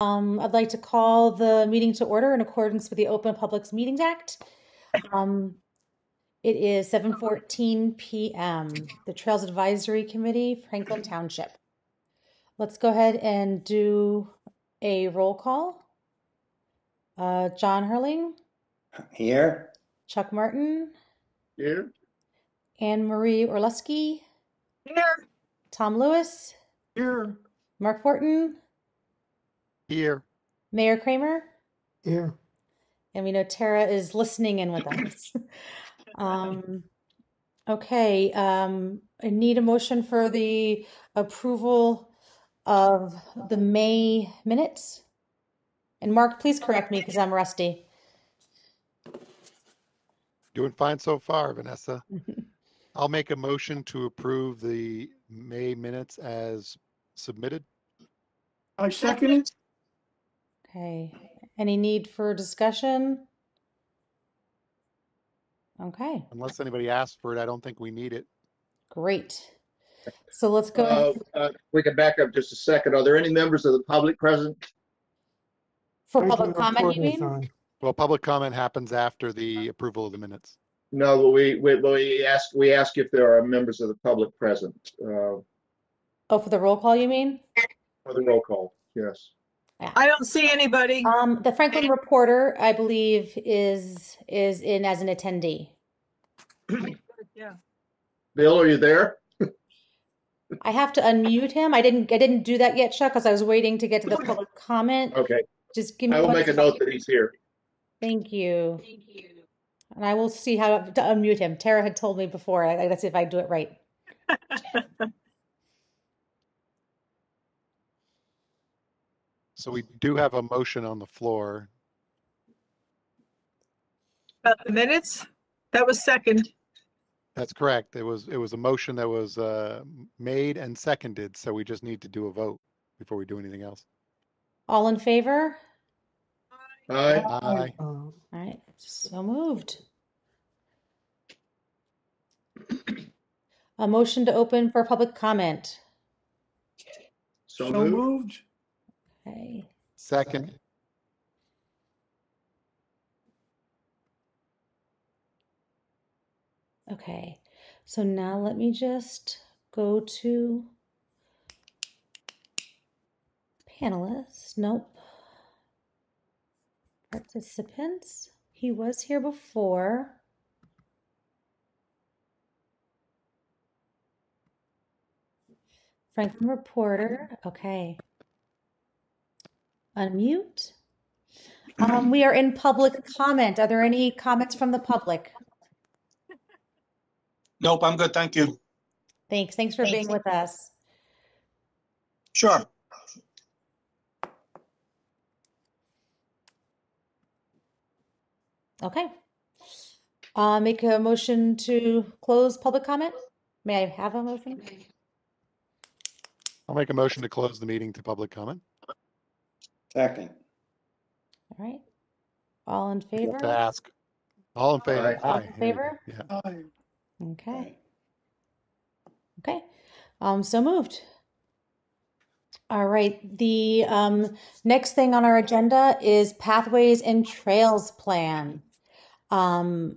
I'd like to call the meeting to order in accordance with the Open Public Meetings Act. It is 7:14 p.m. The Trails Advisory Committee, Franklin Township. Let's go ahead and do a roll call. John Herling. Here. Chuck Martin. Here. Anne Marie Orleski. Here. Tom Lewis. Here. Mark Fortin. Here. Mayor Kramer. Here. And we know Tara is listening in with us. Okay, I need a motion for the approval of the May minutes. And Mark, please correct me because I'm rusty. Doing fine so far, Vanessa. I'll make a motion to approve the May minutes as submitted. I second it. Okay, any need for discussion? Okay, Unless anybody asks for it, I don't think we need it. great. So let's go We can back up just a second. Are there any members of the public present? for public comment, you mean? Well, public comment happens after the approval of the minutes. No, but we ask if there are members of the public present Oh, for the roll call, you mean? for the roll call. Yes. I don't see anybody. The Franklin reporter, I believe, is in as an attendee. Yeah. Bill, are you there? I have to unmute him. I didn't do that yet, Chuck, because I was waiting to get to the public comment. Okay. Just give me I will one make a second. note that he's here. Thank you. And I will see how to unmute him. Tara had told me before. Let's see if I do it right. So we do have a motion on the floor. About the minutes? That was second. That's correct. It was a motion that was made and seconded, so we just need to do a vote before we do anything else. All in favor? Aye. Aye. All right, so moved. A motion to open for public comment. So moved. Okay. Second. Okay. So now let me just go to panelists. Nope. Participants. He was here before. Franklin reporter. Okay. Unmute. We are in public comment. Are there any comments from the public? Nope, I'm good, thank you. Thanks. Thanks for being with us. Sure. Okay. Make a motion to close public comment. May I have a motion? I'll make a motion to close the meeting to public comment. Second. All right. All in You have favor? to ask. All in favor? Aye. All in Aye. favor? Yeah. Okay. Okay. So moved. All right. The next thing on our agenda is Pathways and Trails Plan. So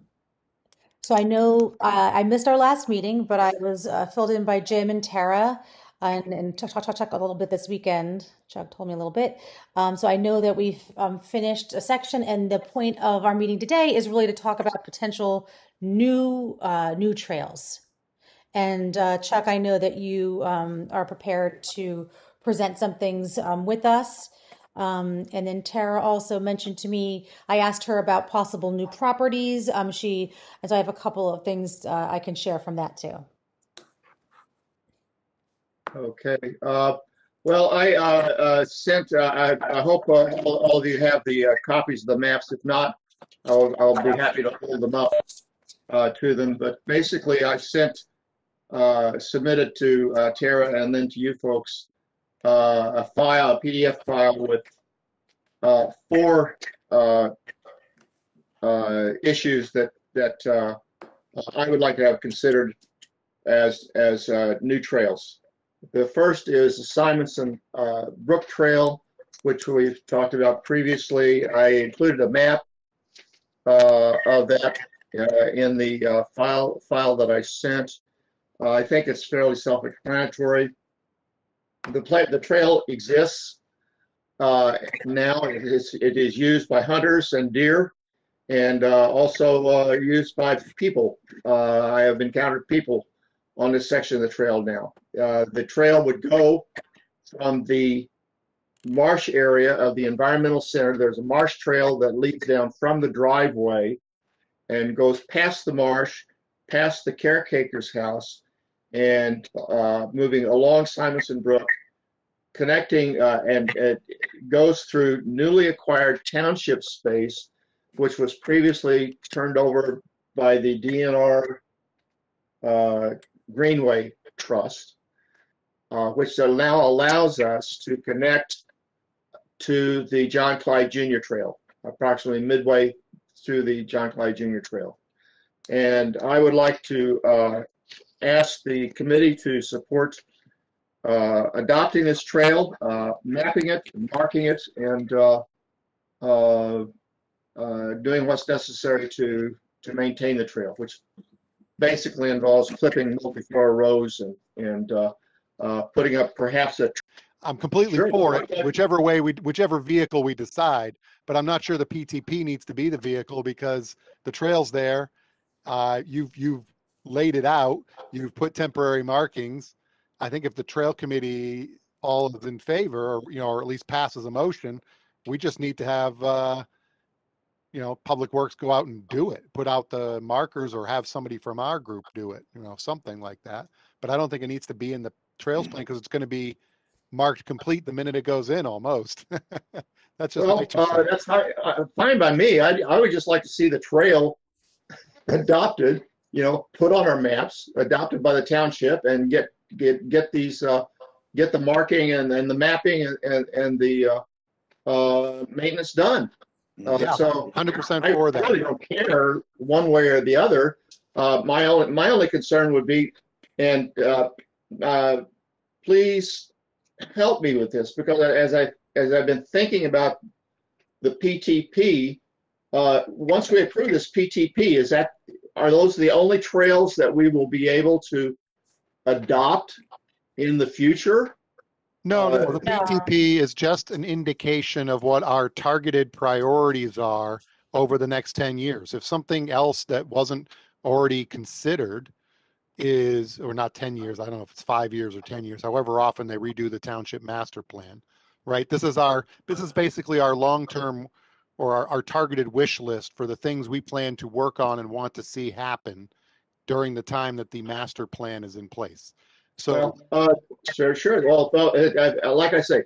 I know I missed our last meeting, but I was filled in by Jim and Tara and Chuck a little bit this weekend. Chuck told me a little bit. So I know that we've finished a section, and the point of our meeting today is really to talk about potential new trails. And Chuck, I know that you are prepared to present some things with us. And then Tara also mentioned to me, I asked her about possible new properties. And so I have a couple of things I can share from that too. Okay. Well, I sent, I hope all of you have the copies of the maps. If not, I'll be happy to hold them up to them. But basically, I submitted to Tara and then to you folks a PDF file with 4 issues that I would like to have considered as new trails. The first is the Simonson Brook Trail which we've talked about previously. I included a map of that in the file that I sent. I think it's fairly self-explanatory. The trail exists now. It is used by hunters and deer, and also used by people. I have encountered people on this section of the trail now. The trail would go from the marsh area of the environmental center. There's a marsh trail that leads down from the driveway and goes past the marsh, past the caretaker's house, and moving along Simonson Brook, connecting and it goes through newly acquired township space, which was previously turned over by the DNR Greenway Trust, which now allows us to connect to the John Clyde Jr. Trail, approximately midway through the John Clyde Jr. Trail. And I would like to ask the committee to support adopting this trail, mapping it, marking it, and doing what's necessary to maintain the trail, which basically involves clipping multiflora rows and putting up perhaps a. I'm completely for it, whichever vehicle we decide, but I'm not sure the PTP needs to be the vehicle because the trail's there. You've laid it out. You've put temporary markings. I think if the trail committee all is in favor, or at least passes a motion, we just need to have, Public Works go out and do it, put out the markers or have somebody from our group do it, something like that. But I don't think it needs to be in the trails plan because it's going to be marked complete the minute it goes in almost. That's just that's fine by me. I would just like to see the trail adopted, put on our maps, adopted by the township, and get these get the marking and the mapping and the maintenance done. Yeah, so 100% for that. I really don't care one way or the other. My only concern would be, and please help me with this, because as I've been thinking about the PTP, once we approve this PTP, are those the only trails that we will be able to adopt in the future? No, the PTP is just an indication of what our targeted priorities are over the next 10 years. If something else that wasn't already considered or not 10 years, I don't know if it's 5 years or 10 years, however often they redo the township master plan, right? This is basically our long-term or our targeted wish list for the things we plan to work on and want to see happen during the time that the master plan is in place. So, sure. Well, like I say,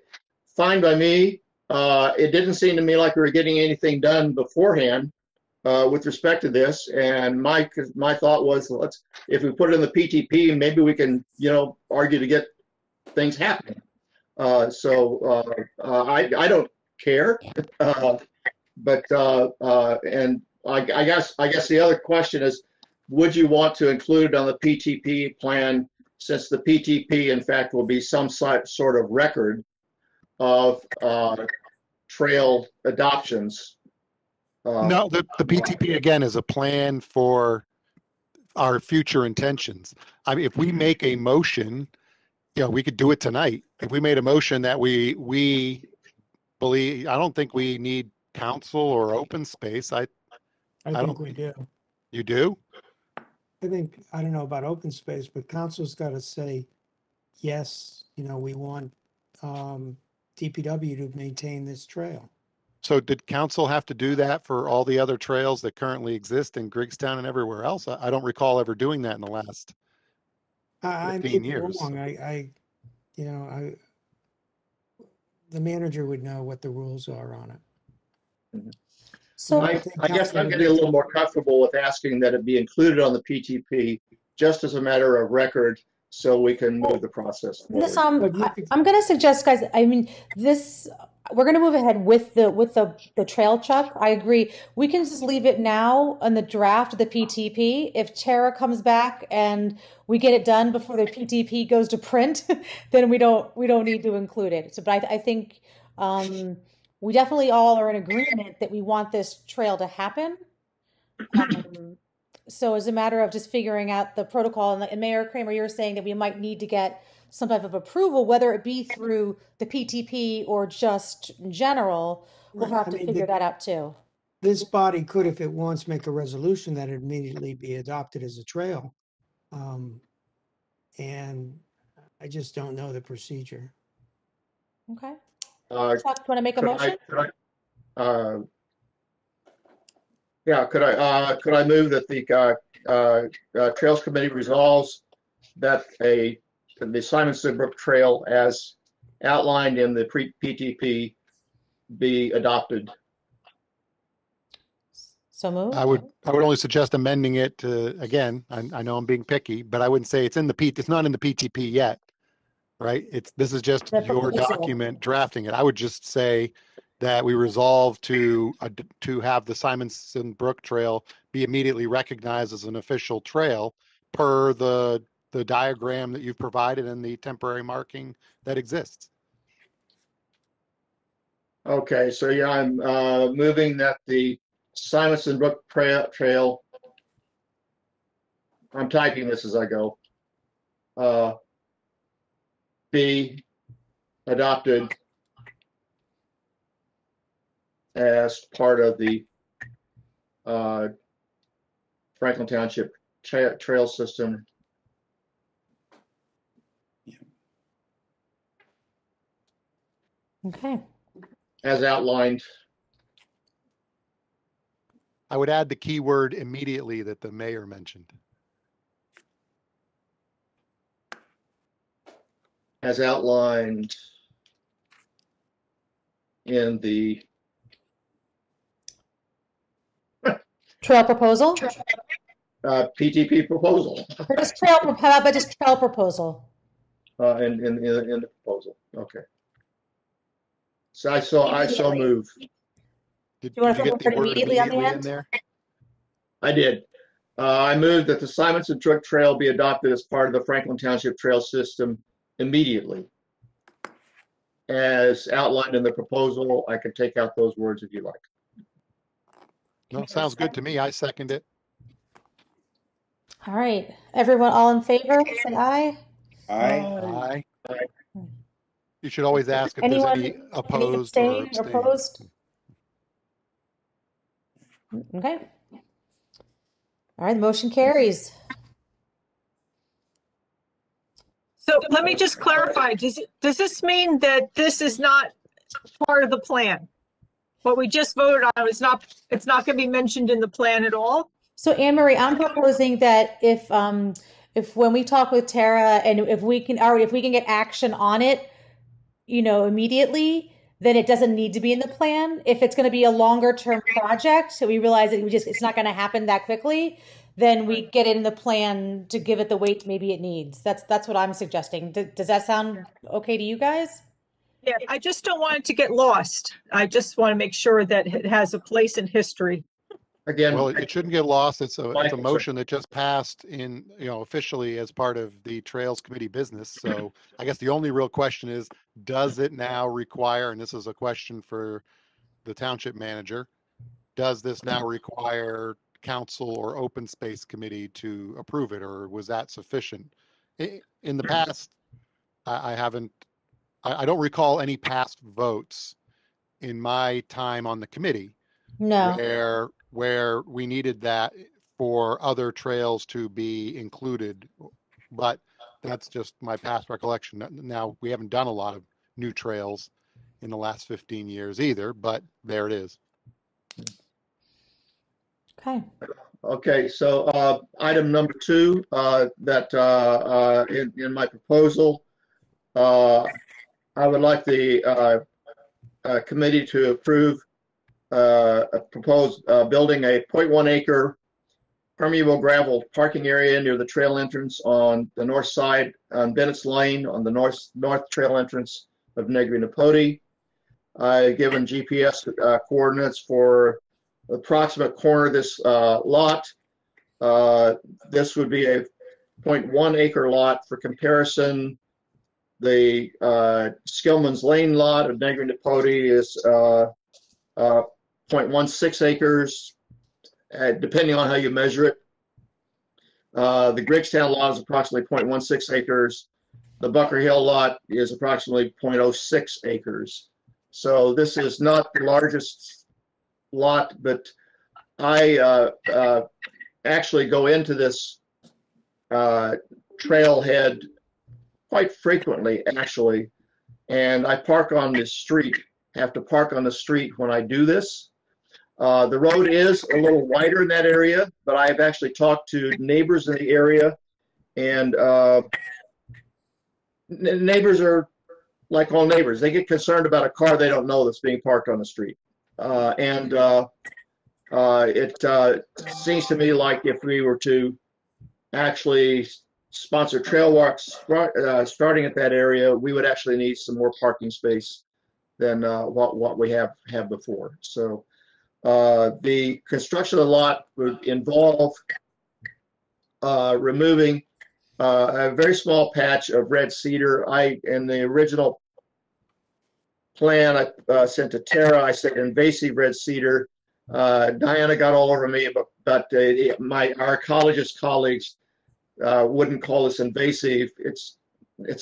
fine by me. It didn't seem to me like we were getting anything done beforehand with respect to this. And my thought was, if we put it in the PTP, maybe we can, argue to get things happening. I don't care. But and I guess the other question is, would you want to include it on the PTP plan, since the PTP, in fact, will be some sort of record of trail adoptions? No, the PTP, again, is a plan for our future intentions. I mean, if we make a motion, we could do it tonight. If we made a motion that we believe, I don't think we need council or open space. I think we do. You do? I don't know about open space, but council's got to say, yes, we want DPW to maintain this trail. So did council have to do that for all the other trails that currently exist in Griggstown and everywhere else? I don't recall ever doing that in the last 15 years. The manager would know what the rules are on it. Mm-hmm. So I guess I'm getting a little more comfortable with asking that it be included on the PTP just as a matter of record, so we can move the process forward. I'm going to suggest, guys, we're going to move ahead with the trail, Chuck. I agree. We can just leave it now on the draft of the PTP. If Tara comes back and we get it done before the PTP goes to print, then we don't need to include it. So, but I think We definitely all are in agreement that we want this trail to happen. So as a matter of just figuring out the protocol, and Mayor Kramer, you're saying that we might need to get some type of approval, whether it be through the PTP or just in general, we'll have I to mean, figure that out too. This body could, if it wants, make a resolution that it immediately be adopted as a trail. And I just don't know the procedure. Okay. Uh, Chuck, do you want to make a Could motion? yeah, could I move that the Trails Committee resolves that the Simonson Brook Trail as outlined in the PTP be adopted? So moved. I would only suggest amending it to, again, I know I'm being picky, but I wouldn't say it's not in the PTP yet, right? This is just The your proposal. document drafting it. I would just say that we resolve to have the Simonson Brook Trail be immediately recognized as an official trail per the diagram that you've provided and the temporary marking that exists. Okay, so yeah, I'm moving that the Simonson Brook Trail, I'm typing this as I go, be adopted as part of the Franklin Township trail system. Okay. As outlined. I would add the keyword immediately that the mayor mentioned. As outlined in the Trail proposal? PTP proposal. Or just trail, how about just trail proposal? In the proposal. Okay. So I so move. Did You want you to get the put word immediately on the immediately in end? there? I did. I move that the Simonson Brook Trail be adopted as part of the Franklin Township trail system immediately. As outlined in the proposal, I can take out those words if you like. No, sounds good to me. I second it. All right. Everyone, all in favor, say aye. Aye. Aye. You should always ask if there's any opposed or abstain or abstain. opposed? Okay. All right, the motion carries. So let me just clarify, does this mean that this is not part of the plan? What we just voted on is not, it's not going to be mentioned in the plan at all? So Anne Marie, I'm proposing that if when we talk with Tara and if we can get action on it, immediately, then it doesn't need to be in the plan. If it's going to be a longer term project, so we realize that it's not going to happen that quickly, then we get it in the plan to give it the weight maybe it needs. That's what I'm suggesting. Does that sound okay to you guys? Yeah, I just don't want it to get lost. I just want to make sure that it has a place in history. Again, Well, it shouldn't get lost. It's a motion that just passed in, officially as part of the Trails Committee business. So I guess the only real question is, does it now require, and this is a question for the township manager, does this now require council or open space committee to approve it, or was that sufficient? In the past, I don't recall any past votes in my time on the committee No. where we needed that for other trails to be included. But that's just my past recollection. Now, we haven't done a lot of new trails in the last 15 years either, but there it is. Okay. Okay, so item number 2, that in my proposal, I would like the committee to approve a proposed building a 0.1 acre permeable gravel parking area near the trail entrance on the north side on Bennett's Lane on the north trail entrance of Negri Napodi. I've given GPS coordinates for the approximate corner of this lot. This would be a 0.1 acre lot. For comparison, The Skillman's Lane lot of Negri Napodi is 0.16 acres, depending on how you measure it. The Griggstown lot is approximately 0.16 acres. The Bunker Hill lot is approximately 0.06 acres. So this is not the largest lot, but I actually go into this trailhead quite frequently, actually, and I park on this street, have to park on the street when I do this. The road is a little wider in that area, but I've actually talked to neighbors in the area, and neighbors are like all neighbors. They get concerned about a car they don't know that's being parked on the street. It seems to me like if we were to actually sponsor trail walks starting at that area, we would actually need some more parking space than what we have before. So the construction of the lot would involve removing a very small patch of red cedar. In the original plan I sent to Tara, I said invasive red cedar. Diana got all over me, but our ecologist colleagues wouldn't call this invasive. It's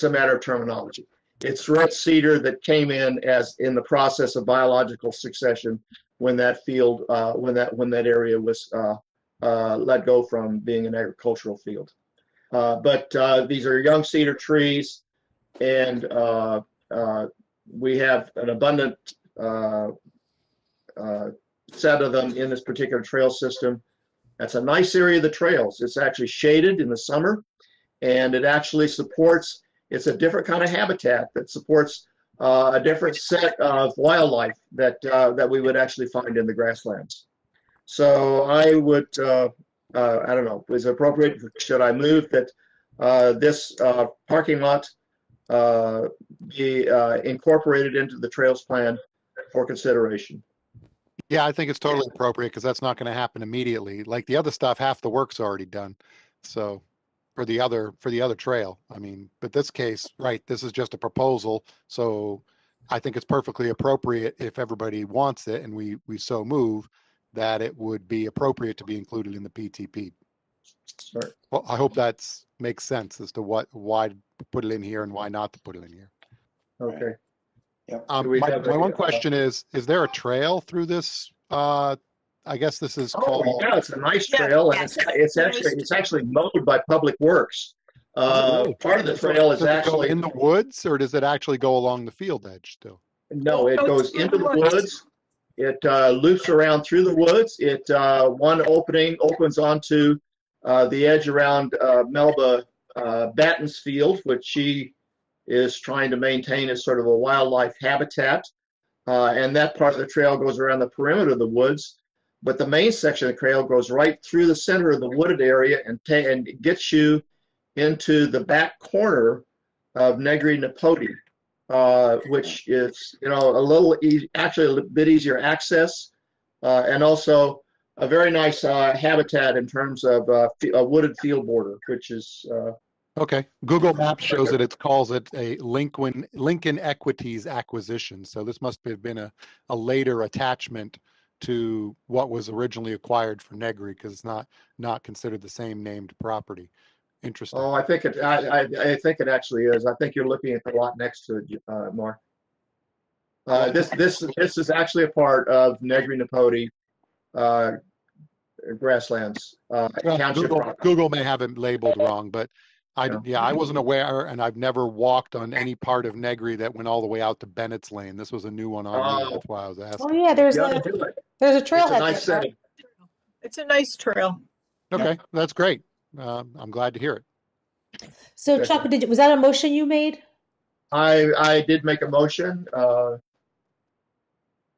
a matter of terminology. It's red cedar that came in as in the process of biological succession when that field, when that area was let go from being an agricultural field. But these are young cedar trees, and we have an abundant set of them in this particular trail system. That's a nice area of the trails. It's actually shaded in the summer, and it actually supports, it's a different kind of habitat that supports a different set of wildlife that we would actually find in the grasslands. So I would, I don't know, is it appropriate, should I move that this parking lot be incorporated into the trails plan for consideration? Yeah, I think it's totally appropriate because that's not going to happen immediately. Like the other stuff, half the work's already done. So for the other trail, I mean, but this case, right, this is just a proposal. So I think it's perfectly appropriate if everybody wants it and we so move that it would be appropriate to be included in the PTP. Sorry. Well, I hope that makes sense as to why to put it in here and why not to put it in here. Okay. Yep. My one question is there a trail through this? I guess this is Oh, called. yeah, it's a nice trail, and it's actually mowed by Public Works. Part of the trail is Does it go actually in the woods, or does it actually go along the field edge still? no, it goes into the woods. It loops around through the woods. It one opening opens onto the edge around Melba Batten's field, which she is trying to maintain as sort of a wildlife habitat. And that part of the trail goes around the perimeter of the woods. But the main section of the trail goes right through the center of the wooded area and gets you into the back corner of Negri Napodi, which is, you know, actually a bit easier access, and also a very nice habitat in terms of a wooded field border, which is Okay. Google Maps shows that it calls it a Lincoln Equities acquisition. So this must have been a later attachment to what was originally acquired for Negri because it's not considered the same named property. Interesting. Oh, I think it actually is. I think you're looking at the lot next to it, Mark. This is actually a part of Negri Napodi grasslands. Township Google may have it labeled wrong, but I wasn't aware, and I've never walked on any part of Negri that went all the way out to Bennett's Lane. This was a new one on me. That's why I was asking. Oh yeah, there's a trailhead. It's a nice setting. It's a nice trail. Okay, that's great. I'm glad to hear it. So Chuck, was that a motion you made? I did make a motion.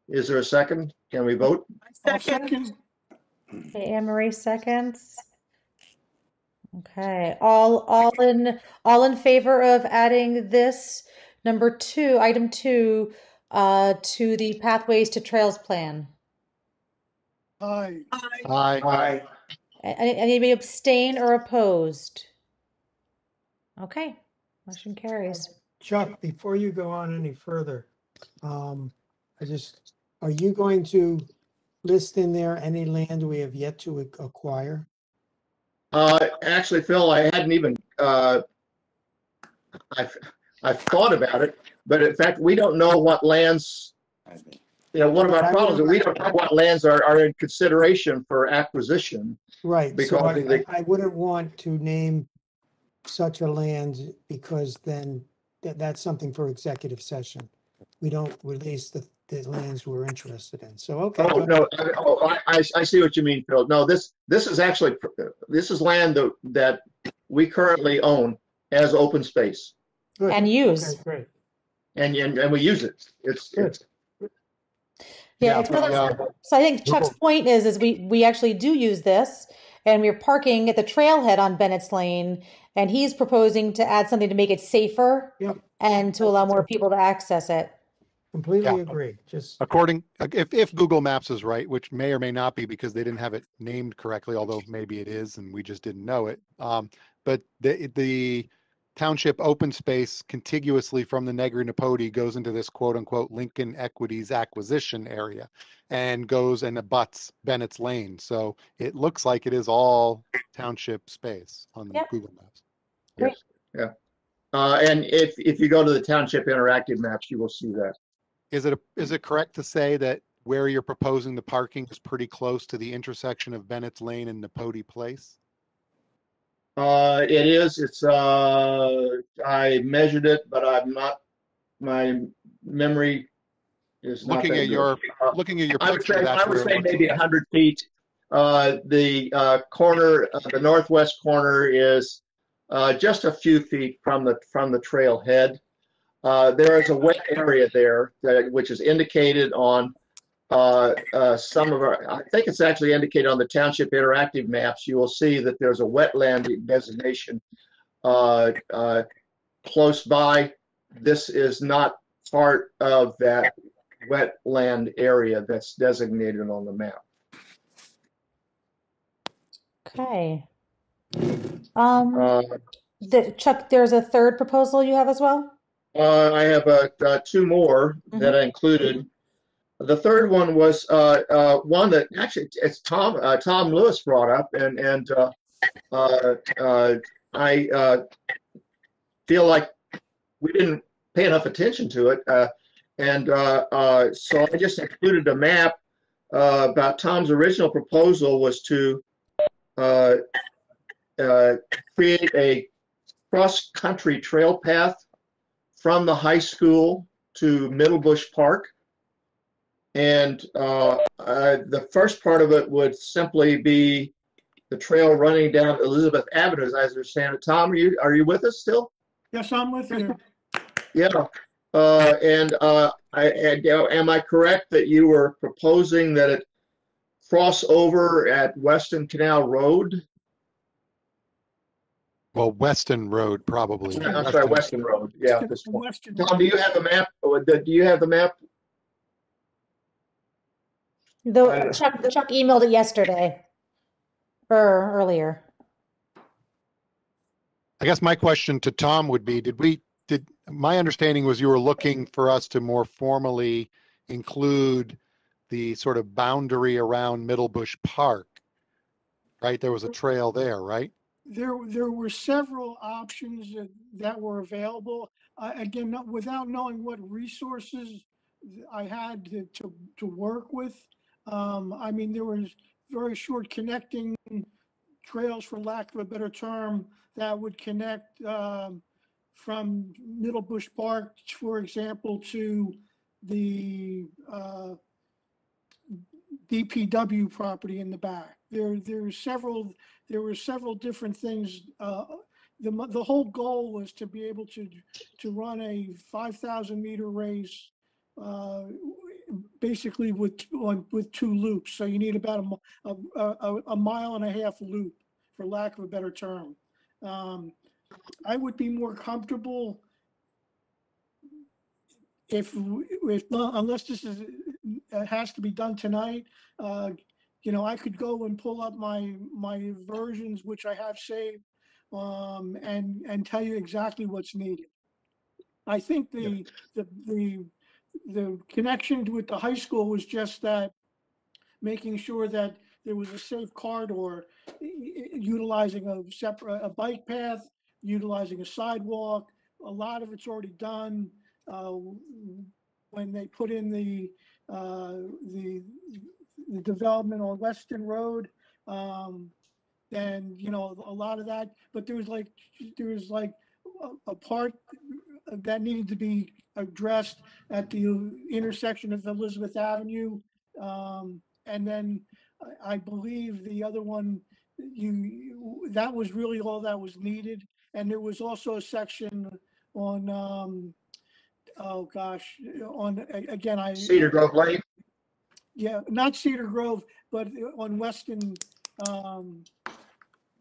Is there a second? Can we vote? Second. Okay, Anne Marie seconds. Okay, all in favor of adding this item 2, to the Pathways to Trails plan? Aye. Aye. Anybody abstain or opposed? Okay, motion carries. Chuck, before you go on any further, are you going to list in there any land we have yet to acquire? Actually, Phil, I hadn't even, I've thought about it, but in fact, we don't know what lands, one of our problems is we don't know what lands are in consideration for acquisition. Right, so Because of the- I wouldn't want to name such a land because then that's something for executive session. We don't release the lands we're interested in, so, okay. Oh, no, I see what you mean, Phil. No, this is actually, this is land that we currently own as open space. Good. And use. Okay, great. And we use it. It's Yeah, it's one of those- so I think Chuck's point is we actually do use this, and we're parking at the trailhead on Bennett's Lane, and he's proposing to add something to make it safer Yep, and to allow more people to access it. completely Yeah. agree, just, If Google Maps is right, which may or may not be because they didn't have it named correctly, although maybe it is and we just didn't know it. But the township open space contiguously from the Negri-Napodi goes into this quote unquote Lincoln Equities acquisition area and goes and abuts Bennett's Lane. So it looks like it is all township space on Yep. Google Maps. Great. Yeah. And if you go to the Township Interactive Maps, you will see that. Is it correct to say that where you're proposing the parking is pretty close to the intersection of Bennett's Lane and Napodi Place? It is, I measured it, but my memory is not Looking that at good. your I would picture, say, that's where it looks maybe like. 100 feet. The corner, the northwest corner is just a few feet from the trailhead. There is a wet area there which is indicated on some of our, I think it's actually indicated on the Township Interactive Maps. You will see that there's a wetland designation close by. This is not part of that wetland area that's designated on the map. Okay. Uh, Chuck, there's a third proposal you have as well? I have two more that I included. The third one was one that actually it's Tom Lewis brought up, and I feel like we didn't pay enough attention to it, so I just included a map. About Tom's original proposal was to create a cross-country trail path from the high school to Middle Bush Park. And the first part of it would simply be the trail running down Elizabeth Avenue, as I understand it. Tom, are you with us still? Yes, I'm with you. Yeah. Am I correct that you were proposing that it cross over at Weston Canal Road? Well, Weston Road, probably. I'm sorry, Weston Road. Yeah, at this point. Western- Tom, do you have a map? Do you have the map? Chuck emailed it yesterday or earlier. I guess my question to Tom would be, my understanding was you were looking for us to more formally include the sort of boundary around Middle Bush Park, right? There was a trail there, right? There were several options that were available. Again, without knowing what resources I had to work with. I mean, there was very short connecting trails, for lack of a better term, that would connect from Middle Bush Park, for example, to the DPW property in the back. There were several different things. The whole goal was to be able to run a 5,000 meter race, basically with two loops. So you need about a mile and a half loop, for lack of a better term. I would be more comfortable unless this has to be done tonight. I could go and pull up my versions, which I have saved, and tell you exactly what's needed. I think the connection with the high school was just that making sure that there was a safe corridor, utilizing a bike path, utilizing a sidewalk. A lot of it's already done. When they put in the development on Weston Road, then a lot of that. But there was like a part that needed to be addressed at the intersection of Elizabeth Avenue. And then I believe the other one, that was really all that was needed. And there was also a section on, oh gosh, Cedar Grove Lane. Yeah, not Cedar Grove, but on Weston,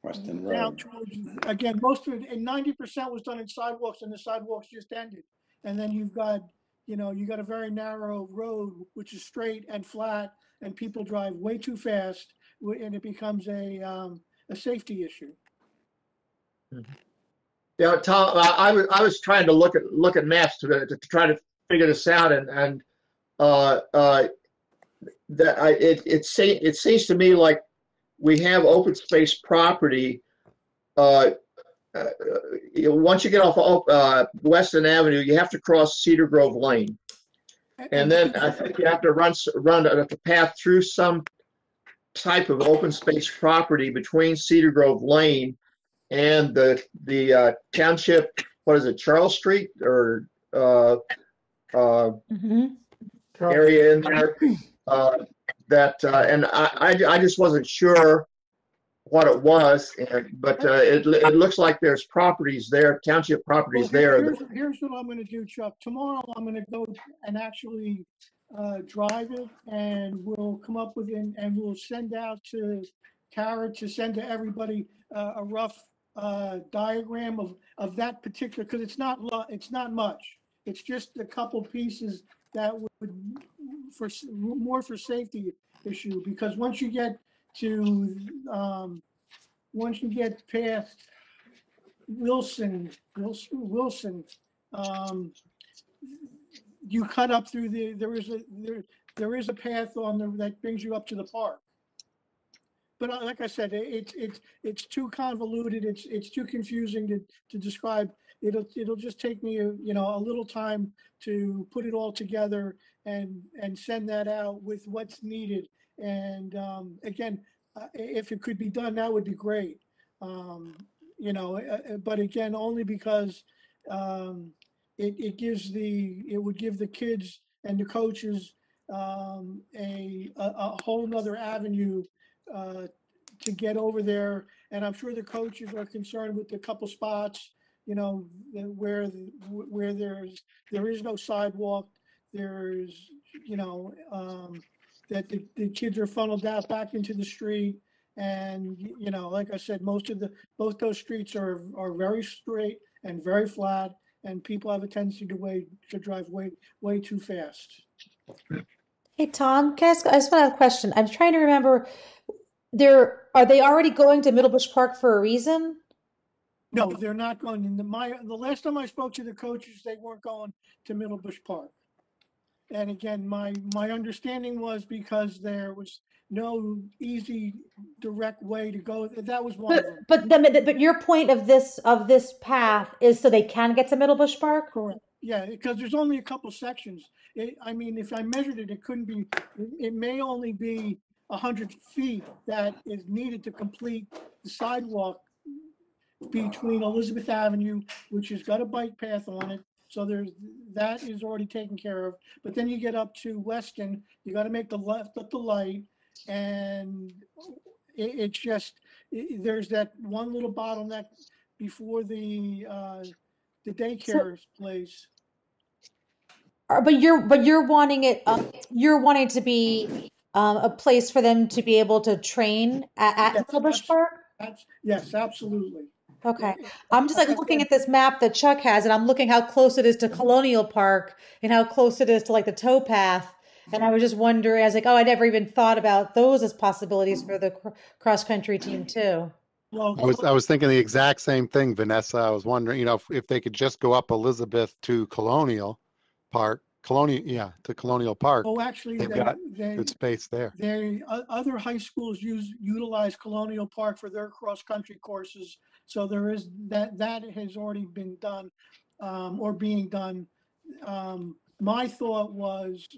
Weston down Road. towards, again, most of it, and 90% was done in sidewalks, and the sidewalks just ended. And then you've got a very narrow road, which is straight and flat, and people drive way too fast, and it becomes a safety issue. Yeah, Tom, I was trying to look at maps to try to figure this out, and it seems to me like we have open space property. Once you get off Weston Avenue, you have to cross Cedar Grove Lane, and then I think you have to run the path through some type of open space property between Cedar Grove Lane and the Township. What is it, Charles Street or area in there? And I just wasn't sure what it was, but it looks like there's properties there, township properties there. Here's what I'm going to do, Chuck. Tomorrow I'm going to go and actually drive it, and we'll come up with it, and we'll send out to Kara to send to everybody a rough diagram of that particular, because it's not much. It's just a couple pieces that would more for safety issue, because once you get past Wilson, you cut up through there is a path that brings you up to the park. But like I said, it's too convoluted. It's too confusing to describe. It'll just take me a little time to put it all together and send that out with what's needed. And again, if it could be done, that would be great. But again, only because it would give the kids and the coaches a whole nother avenue to get over there. And I'm sure the coaches are concerned with the couple spots, where there is no sidewalk. There's, that the kids are funneled out back into the street. And, like I said, both those streets are very straight and very flat, and people have a tendency to drive way too fast. Hey, Tom, I just want to have a question. I'm trying to remember, are they already going to Middle Bush Park for a reason? No, they're not going. The last time I spoke to the coaches, they weren't going to Middle Bush Park. And again, my understanding was because there was no easy, direct way to go. That was one of them. But your point of this path is so they can get to Middle Bush Park? Correct. Yeah, because there's only a couple sections. If I measured it, it may only be 100 feet that is needed to complete the sidewalk between Elizabeth Avenue, which has got a bike path on it. So that is already taken care of. But then you get up to Weston, you got to make the left at the light, and it's just there's that one little bottleneck before the daycare place. But you're wanting it. You're wanting to be a place for them to be able to train at Middle Bush Park. Yes, absolutely. Okay. I'm just looking at this map that Chuck has, and I'm looking how close it is to Colonial Park and how close it is to the towpath. And I was just wondering, I was like, oh, I never even thought about those as possibilities for the cross country team too. Well, I was thinking the exact same thing, Vanessa. I was wondering, if they could just go up Elizabeth to Colonial Park, to Colonial Park. oh, actually, They've got they, good space there. other high schools utilize Colonial Park for their cross-country courses. So there is that has already been done, or being done. My thought was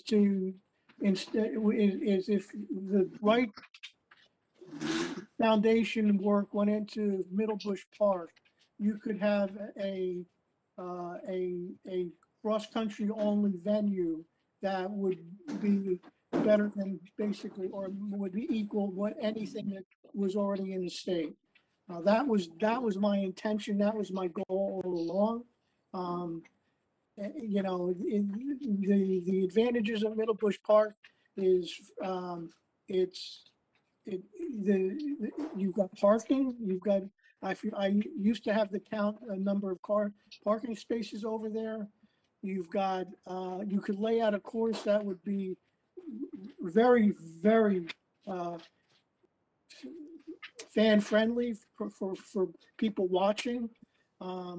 to instead is if the right foundation work went into Middle Bush Park, you could have a cross-country only venue that would be better than basically, or would be equal what anything that was already in the state. That was my intention. That was my goal all along. The advantages of Middle Bush Park is you've got parking. I used to have the count a number of parking spaces over there. You've got you could lay out a course that would be very, very fan friendly for people watching. I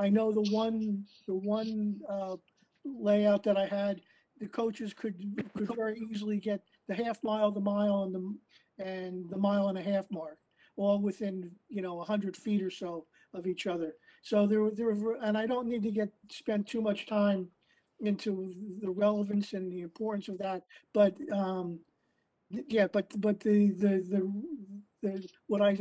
know the one layout that I had, the coaches could very easily get the half mile, the mile, and the mile and a half mark, all within 100 feet or so of each other. So and I don't need to spend too much time into the relevance and the importance of that, but yeah, but what I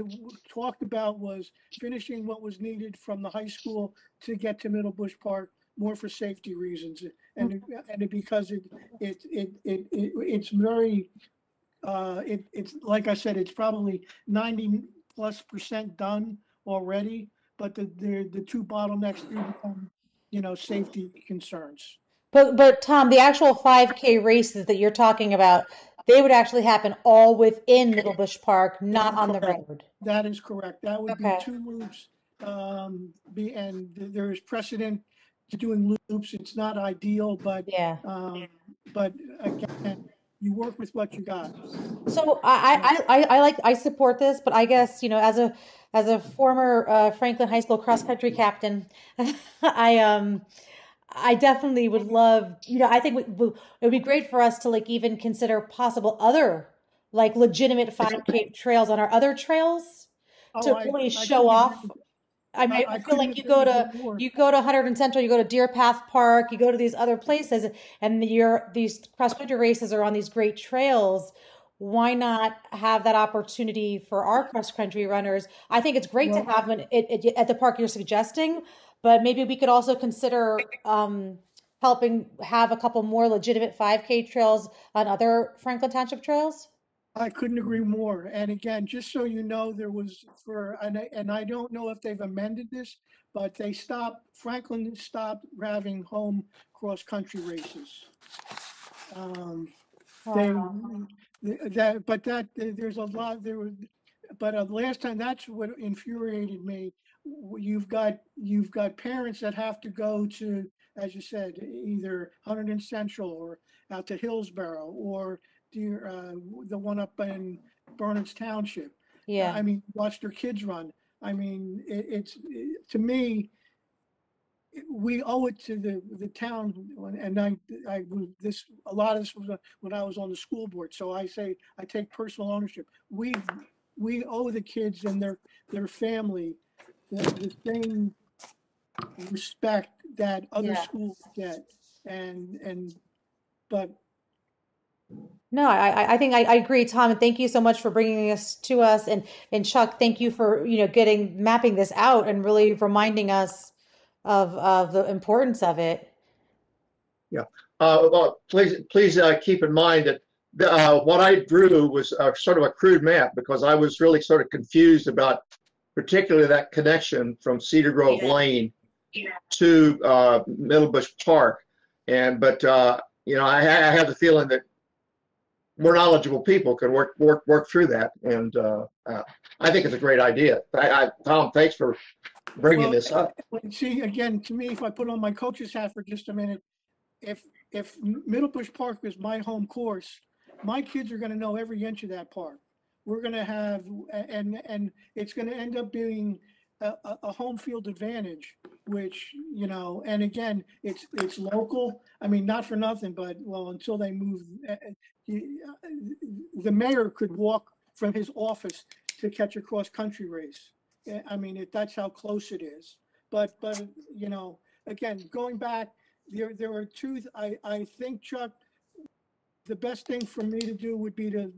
talked about was finishing what was needed from the high school to get to Middle Bush Park, more for safety reasons, and because it's very it's like I said, it's probably 90+% done already, but the two bottlenecks do become safety concerns. But Tom, the actual 5K races that you're talking about, they would actually happen all within Middle Bush Park, not on the road. That is correct. That would be Okay. 2 loops. And there is precedent to doing loops. It's not ideal, but Yeah. Again, you work with what you got. So I support this, but I guess as a former Franklin High School cross country captain, I definitely would love, I think it would be great for us to even consider possible other legitimate 5K trails on our other trails to really show off. I mean, I feel like you go to 100 and Central, you go to Deer Path Park, you go to these other places, and these cross country races are on these great trails. Why not have that opportunity for our cross country runners? I think it's great to have it at the park you're suggesting, but maybe we could also consider helping have a couple more legitimate 5K trails on other Franklin Township trails. I couldn't agree more. And again, just so you know, there was and I don't know if they've amended this, but Franklin stopped having home cross country races. There's a lot there. But last time, that's what infuriated me. You've got parents that have to go to, as you said, either 100 and Central or out to Hillsborough or the one up in Bernards Township. Yeah. I mean, watch their kids run. I mean, to me, we owe it to the town, and a lot of this was when I was on the school board. So I take personal ownership. We owe the kids and their family the same respect that other schools get, but. No, I think I agree, Tom, and thank you so much for bringing this to us, and Chuck, thank you for mapping this out and really reminding us of the importance of it. Yeah. Well, please keep in mind that what I drew was sort of a crude map because I was really sort of confused about particularly that connection from Cedar Grove Lane to Middle Bush Park, but I have the feeling that more knowledgeable people can work through that, and I think it's a great idea. Tom, thanks for bringing this up. See, again, to me, if I put on my coach's hat for just a minute, if Middle Bush Park is my home course, and I my kids are gonna know every inch of that park. We're gonna have, and it's gonna end up being a home field advantage, which, and again, it's local. I mean, not for nothing, but well, until they move, the mayor could walk from his office to catch a cross-country race. I mean, that's how close it is. But again, going back, there were two, I think, Chuck, the best thing for me to do would be to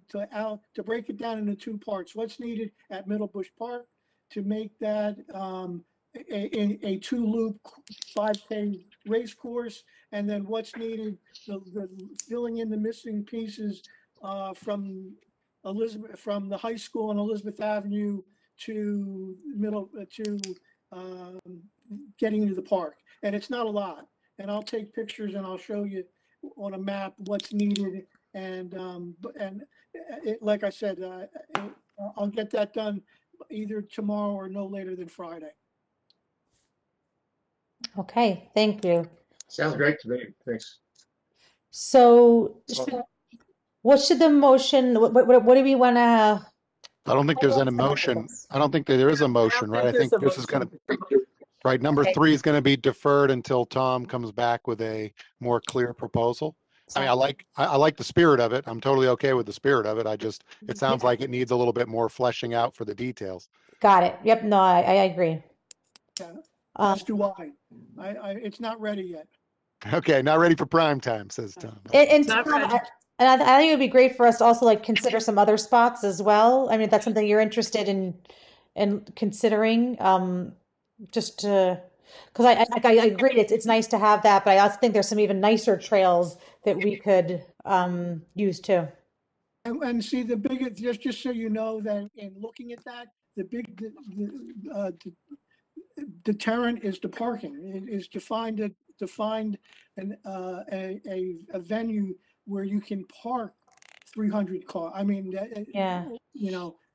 break it down into two parts. What's needed at Middle Bush Park to make that a two-loop 5K race course, and then what's needed, the filling in the missing pieces from the high school on Elizabeth Avenue to getting into the park. And it's not a lot. And I'll take pictures and I'll show you on a map what's needed. And like I said, I'll get that done either tomorrow or no later than Friday. Okay, thank you. Sounds great to me. Thanks. So, what should the motion, what do we want to? I don't think there's an motion. I don't think that there is a motion, right? I think this is going to, right, number Okay. 3 is going to be deferred until Tom comes back with a more clear proposal. I mean, I like the spirit of it. I'm totally okay with the spirit of it. It sounds like it needs a little bit more fleshing out for the details. Got it. Yep, no, I agree. Yeah, as do I. It's not ready yet. Okay, not ready for prime time, says Tom. And Not Tom, ready. I think it would be great for us to also consider some other spots as well. I mean, if that's something you're interested in considering, just to, because I agree, it's nice to have that, but I also think there's some even nicer trails that we could use too. And see, the big, just so you know, that in looking at that, the big deterrent is the parking. It is to find a venue where you can park 300 cars. I mean, Yeah.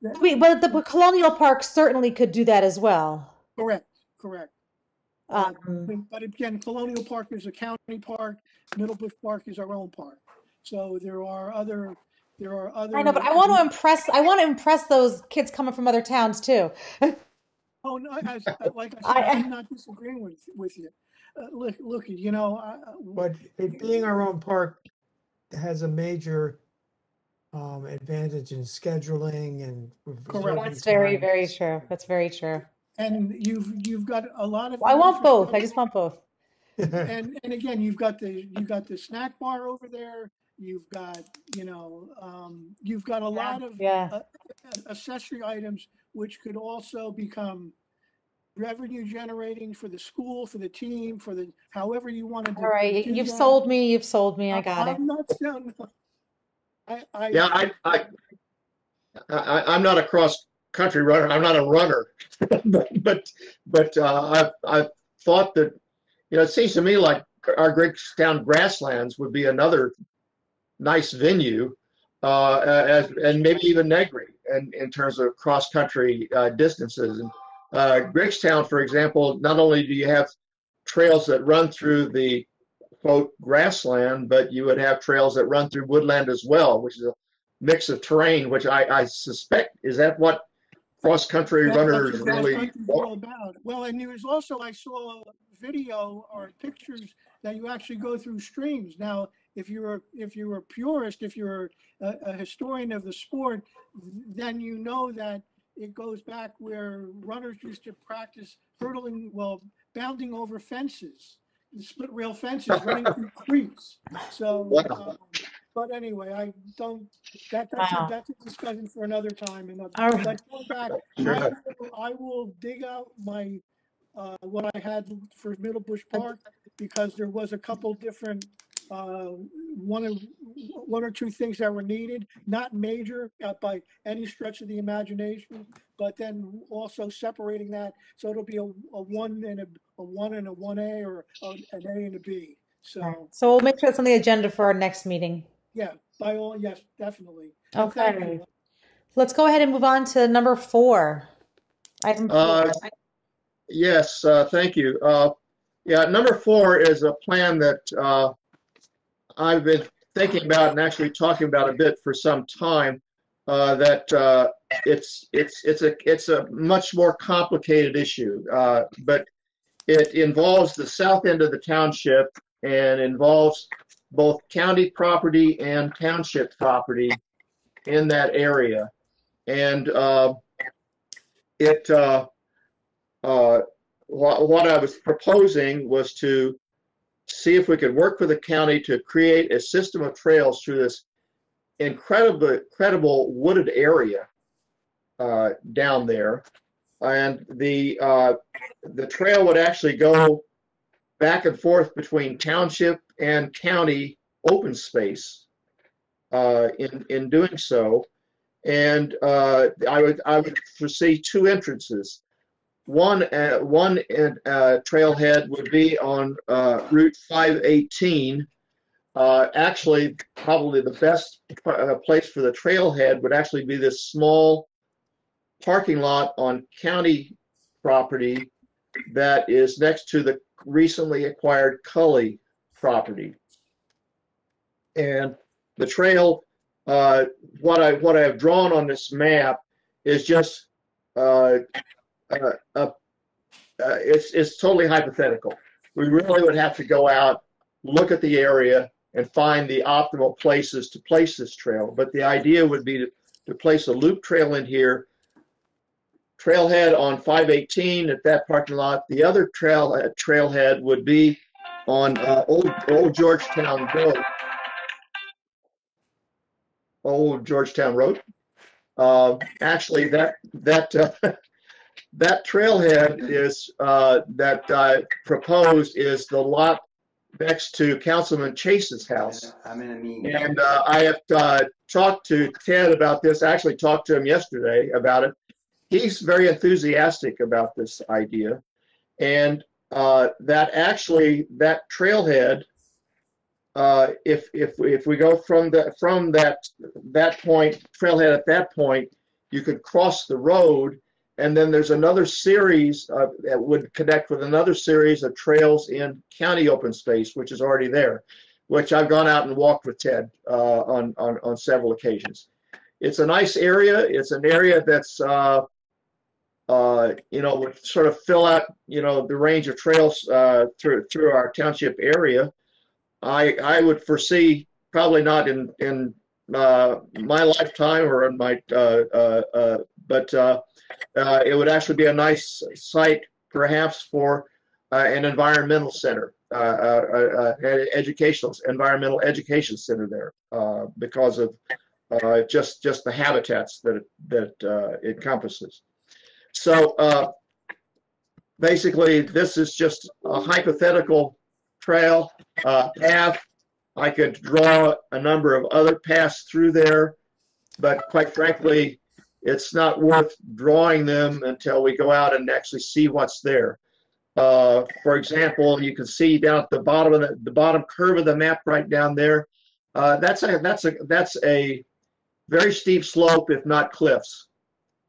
that- But the Colonial Park certainly could do that as well. correct. Um, But again, Colonial Park is a county park. Middle Bush Park is our own park. So there are other. I know, but I want to impress those kids coming from other towns too. Oh, no, like I said, I'm not disagreeing with you. Look, But it being our own park has a major advantage in scheduling and Correct. That's very, time. very true. That's very true. and you've got a lot of. I want both. I just want both. And again, you've got the snack bar over there. You've got you've got a lot of Yeah. accessory items which could also become revenue generating for the school, for the team, for the however you want to do. All right. do You've that. sold me. You've sold me. I got it. I'm not saying. Yeah, I'm not a cross country runner. I'm not a runner, but I've thought that, it seems to me like our Greekstown grasslands would be another nice venue, and maybe even Negri, and in terms of cross country distances. And Greekstown, for example, not only do you have trails that run through the quote grassland, but you would have trails that run through woodland as well, which is a mix of terrain, which I suspect is that what cross country runners really all about. Well, and there was also, I saw a video or pictures that you actually go through streams. Now, if you're a purist, if you're a historian of the sport, then you know that it goes back where runners used to practice bounding over fences, split rail fences, running through creeks. So, Wow. but anyway, that's a discussion for another time. And All right. but going back, Sure. I will dig out my what I had for Middle Bush Park, because there was a couple different one or two things that were needed, not major by any stretch of the imagination, but then also separating that so it'll be a 1 and a 1A, or an A and a B. So So we'll make sure it's on the agenda for our next meeting. yeah, yes, definitely. And Okay. thank you. Let's go ahead and move on to number 4. Item 4. Yes, thank you. Yeah, number 4 is a plan that I've been thinking about and actually talking about a bit for some time, that it's a much more complicated issue, but it involves the south end of the township and involves both county property and township property in that area. And what I was proposing was to see if we could work with the county to create a system of trails through this incredible wooded area down there. And the trail would actually go back and forth between township and county open space in doing so. And I would foresee two entrances. One trailhead would be on Route 518. Actually, probably the best place for the trailhead would actually be this small parking lot on county property that is next to the recently acquired Cully property. And the trail, what I have drawn on this map is just it's totally hypothetical. We really would have to go out, look at the area, and find the optimal places to place this trail. But the idea would be to place a loop trail in here, trailhead on 518 at that parking lot. The other trailhead would be on Old Georgetown Road. Old Georgetown Road. Actually, that trailhead is that I proposed is the lot next to Councilman Chase's house. I'm in a meeting. And I have talked to Ted about this. I actually talked to him yesterday about it. He's very enthusiastic about this idea. And that trailhead, if we go from that point, trailhead at that point, you could cross the road, and then there's another series that would connect with another series of trails in county open space, which is already there, which I've gone out and walked with Ted on several occasions. It's a nice area. It's an area that's would sort of fill out the range of trails through our township area. I would foresee, probably not in my lifetime or in my but it would actually be a nice site perhaps for an environmental center, environmental education center there, because of just the habitats that it encompasses. So basically, this is just a hypothetical trail path. I could draw a number of other paths through there, but quite frankly, it's not worth drawing them until we go out and actually see what's there. For example, you can see down at the bottom of the bottom curve of the map right down there. That's a very steep slope, if not cliffs,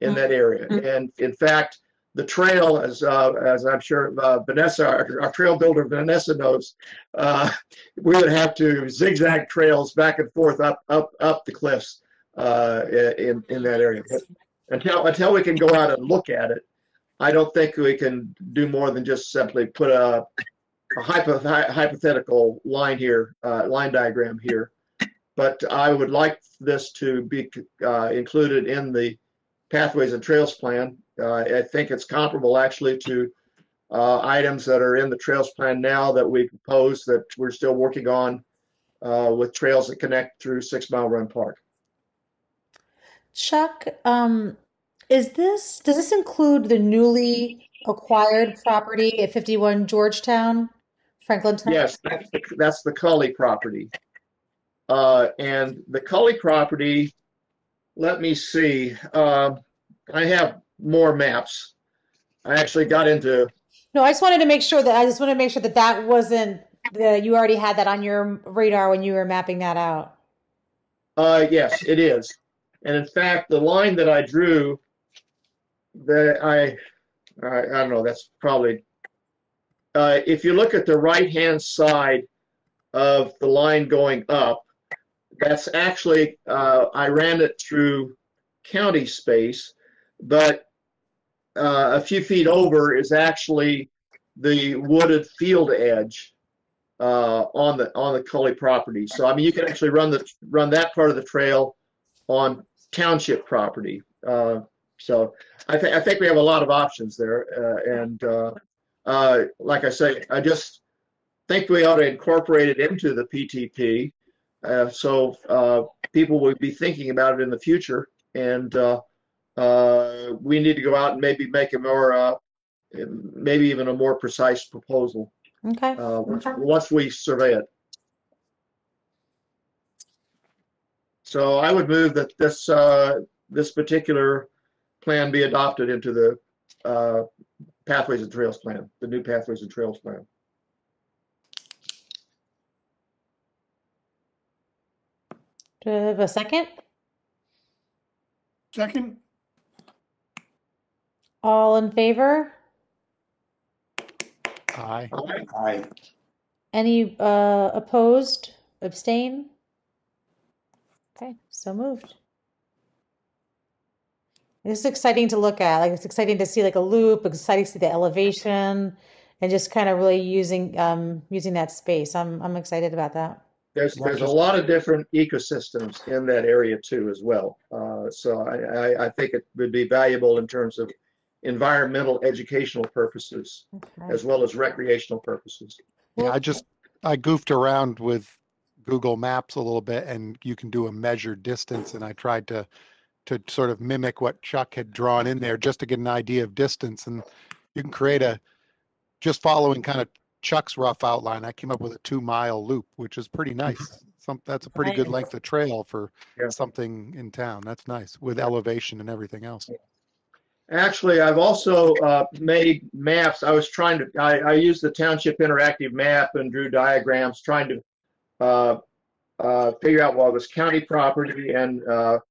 in that area. And in fact, the trail, as I'm sure Vanessa, our trail builder Vanessa knows, we would have to zigzag trails back and forth up the cliffs in that area. But until we can go out and look at it, I don't think we can do more than just simply put a hypothetical line here, line diagram here. But I would like this to be included in the Pathways and Trails plan. I think it's comparable actually to items that are in the Trails plan now that we propose that we're still working on with trails that connect through 6 Mile Run Park. Chuck, does this include the newly acquired property at 51 Georgetown, Franklin? Yes, that's the Cully property. And the Cully property, let me see. I have more maps. I actually got into. No, I just wanted to make sure that that wasn't you already had that on your radar when you were mapping that out. Yes, it is. And in fact, the line that I drew, I don't know. That's probably. If you look at the right-hand side of the line going up, That's actually, I ran it through county space, but a few feet over is actually the wooded field edge on the Cully property. So I mean, you can actually run that part of the trail on township property. So I think we have a lot of options there, and like I say, I just think we ought to incorporate it into the PTP, so people will be thinking about it in the future, and we need to go out and maybe make a more, maybe even a more precise proposal Okay. once we survey it. So I would move that this particular plan be adopted into the Pathways and Trails plan, the new Pathways and Trails plan. Do I have a second? Second, All in favor? Aye. Aye. Any opposed? Abstain? Okay, so moved. This is exciting to look at. Like, it's exciting to see like a loop, exciting to see the elevation, and just kind of really using that space. I'm excited about that. There's a lot of different ecosystems in that area too as well. So I think it would be valuable in terms of environmental educational purposes Okay. as well as recreational purposes. Yeah, I goofed around with Google Maps a little bit, and you can do a measured distance, and I tried to sort of mimic what Chuck had drawn in there just to get an idea of distance, and you can create just following kind of Chuck's rough outline, I came up with a 2-mile loop, which is pretty nice. That's a pretty good length of trail for something in town. That's nice with elevation and everything else. Actually, I've also made maps. I used the Township interactive map and drew diagrams trying to figure out what was county property and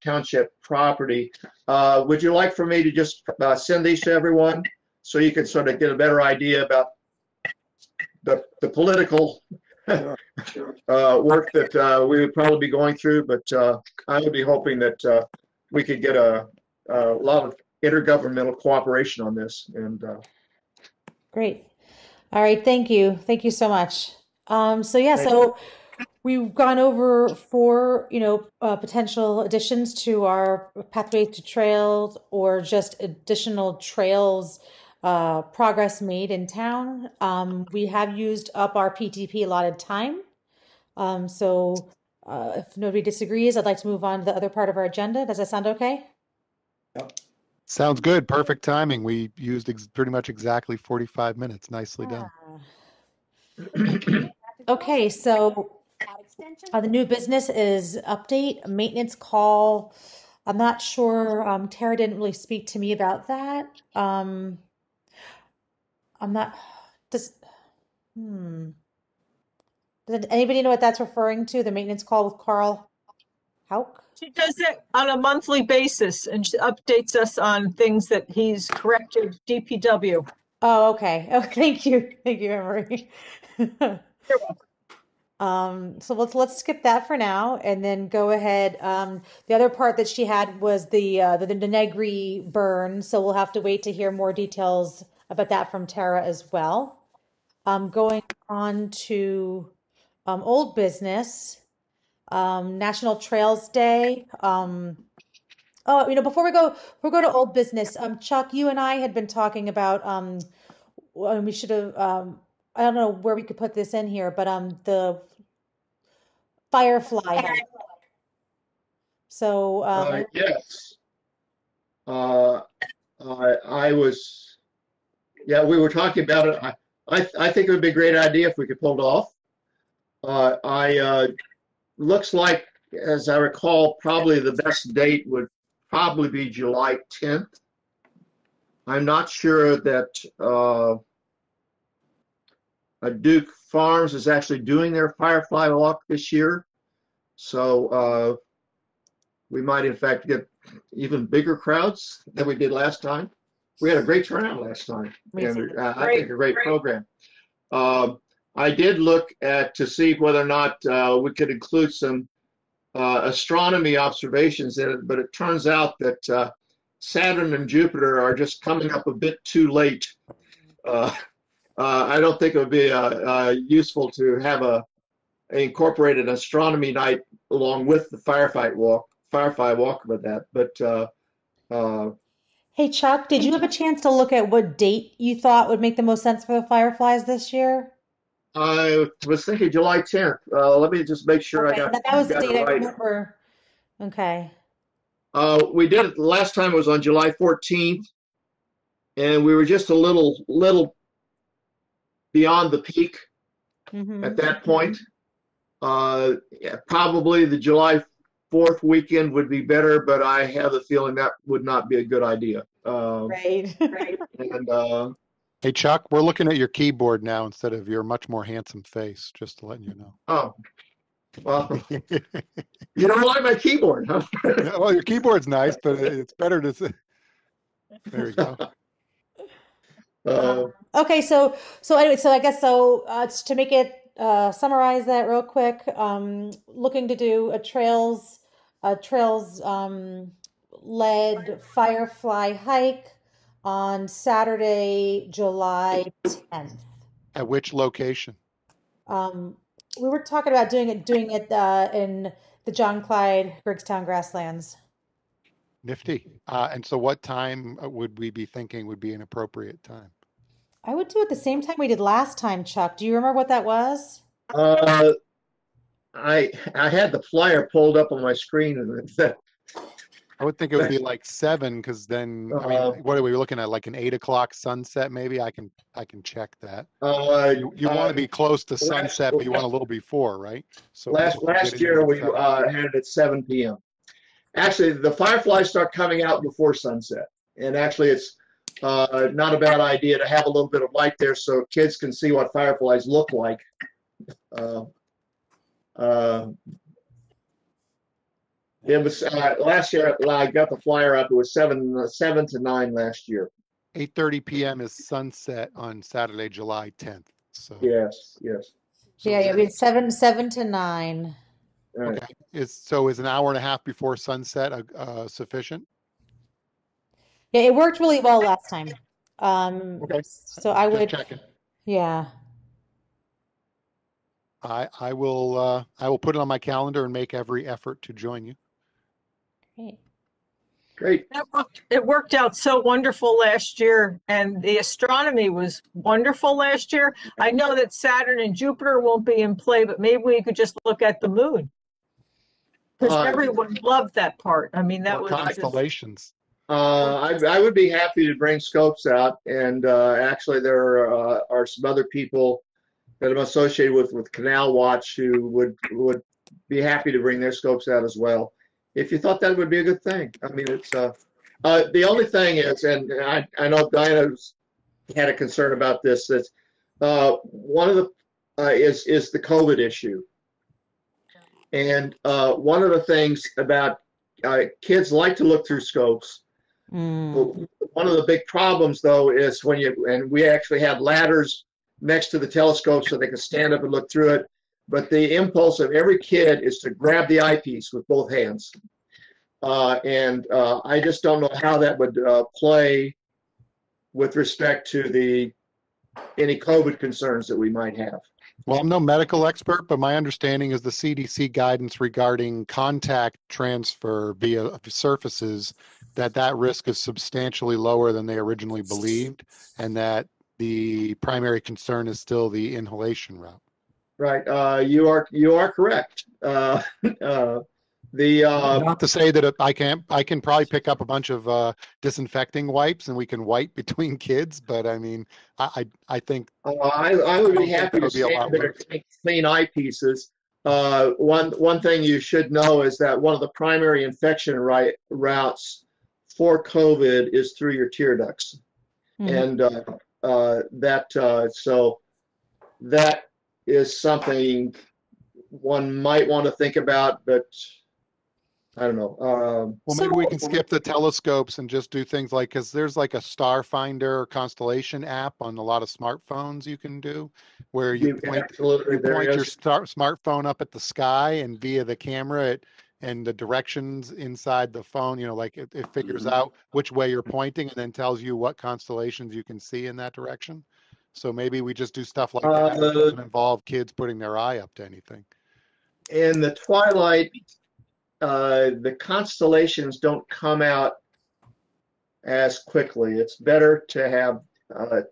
township property. Would you like for me to just send these to everyone so you can sort of get a better idea about the political work that we would probably be going through? But I would be hoping that we could get a lot of intergovernmental cooperation on this. And Great. All right. Thank you. Thank you so much. So we've gone over 4, potential additions to our Pathways to Trails, or just additional trails progress made in town. We have used up our PTP allotted time. If nobody disagrees, I'd like to move on to the other part of our agenda. Does that sound okay? Sounds good. Perfect timing. We used pretty much exactly 45 minutes. Nicely done. Okay, so the new business is update maintenance call. I'm not sure. Tara didn't really speak to me about that. I'm not. Does anybody know what that's referring to? The maintenance call with Carl Hauk? She does it on a monthly basis and she updates us on things that he's corrected DPW. Oh, okay. Oh, thank you. Thank you, Emery. You're welcome. So let's skip that for now and then go ahead. The other part that she had was the Negri burn, so we'll have to wait to hear more details about that from Tara as well. Going on to old business, National Trails Day. Before we go to old business, Chuck, you and I had been talking about we should have I don't know where we could put this in here, but the Firefly. So yes, I was. Yeah, we were talking about it. I think it would be a great idea if we could pull it off. Looks like, as I recall, probably the best date would probably be July 10th. I'm not sure that Duke Farms is actually doing their Firefly Walk this year. So we might, in fact, get even bigger crowds than we did last time. We had a great turnout last time, and I think a great program. I did look to see whether or not we could include some astronomy observations in it, but it turns out that Saturn and Jupiter are just coming up a bit too late. I don't think it would be useful to have incorporate an astronomy night along with the firefly walk with that. But Hey Chuck, did you have a chance to look at what date you thought would make the most sense for the Fireflies this year? I was thinking July 10th. Let me just make sure Okay, I got that was the got date it I right. remember. Okay. We did it the last time. It was on July 14th, and we were just a little beyond the peak at that point. Yeah, probably the July 4th weekend would be better, but I have the feeling that would not be a good idea. Right. And Hey, Chuck, we're looking at your keyboard now instead of your much more handsome face, just to let you know. oh, well, you don't like my keyboard, huh? Yeah, well, your keyboard's nice, but it's better to say. There you go. Okay, so anyway, so I guess to make it summarize that real quick, looking to do a trails led firefly hike on Saturday, July 10th. At which location? We were talking about doing it in the John Clyde Griggstown grasslands. Nifty. And so what time would we be thinking would be an appropriate time? I would do it the same time we did last time, Chuck. Do you remember what that was? I had the flyer pulled up on my screen, and I would think it would be like 7, because then, I mean, what are we looking at? Like an 8 o'clock sunset, maybe? I can check that. You want to be close to sunset, but you want a little before, right? So last year we had it at 7 p.m. Actually, the fireflies start coming out before sunset, and actually it's not a bad idea to have a little bit of light there so kids can see what fireflies look like. It was last year. I got the flyer up. It was 7 to 9 last year. 8:30 p.m. is sunset on Saturday, July 10th. So yes. So Yeah, I mean 7 to 9. Right. Okay. Is an hour and a half before sunset sufficient? Yeah, it worked really well last time. Okay. So I Just would, checking. yeah. I will put it on my calendar and make every effort to join you. Great. Great. It worked out so wonderful last year, and the astronomy was wonderful last year. I know that Saturn and Jupiter won't be in play, but maybe we could just look at the moon. Because everyone loved that part. I mean, that was constellations. I would be happy to bring scopes out, and actually there are some other people that I'm associated with Canal Watch who would be happy to bring their scopes out as well. If you thought that would be a good thing. I mean, it's the only thing is, and I know Diana's had a concern about this. That one of the is the COVID issue, and one of the things about kids like to look through scopes. One of the big problems, though, is and we actually had ladders next to the telescope so they can stand up and look through it. But the impulse of every kid is to grab the eyepiece with both hands. And I just don't know how that would play with respect to any COVID concerns that we might have. Well, I'm no medical expert, but my understanding is the CDC guidance regarding contact transfer via surfaces, that risk is substantially lower than they originally believed, and that the primary concern is still the inhalation route. Right. You are correct. Not to say that I can probably pick up a bunch of disinfecting wipes and we can wipe between kids, but I mean, I think I would be happy to stand there and take clean eyepieces. One thing you should know is that one of the primary infection routes for COVID is through your tear ducts, and so that is something one might want to think about, but I don't know. Well, maybe we can skip the telescopes and just do things like, because there's like a star finder constellation app on a lot of smartphones you can do, where you point your smartphone up at the sky, and via the camera and the directions inside the phone, like it figures out which way you're pointing and then tells you what constellations you can see in that direction. So maybe we just do stuff like that. It doesn't involve kids putting their eye up to anything. In the twilight, the constellations don't come out as quickly. It's better to have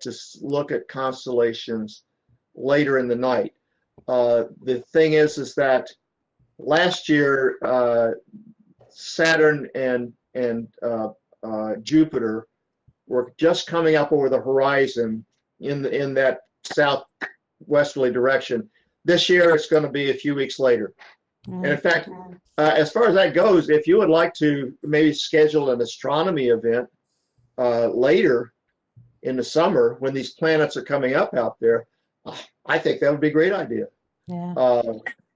to look at constellations later in the night. The thing is that last year Saturn and Jupiter were just coming up over the horizon in that southwesterly direction. This year it's going to be a few weeks later. And in fact, as far as that goes, if you would like to maybe schedule an astronomy event later in the summer when these planets are coming up out there, I think that would be a great idea. Yeah.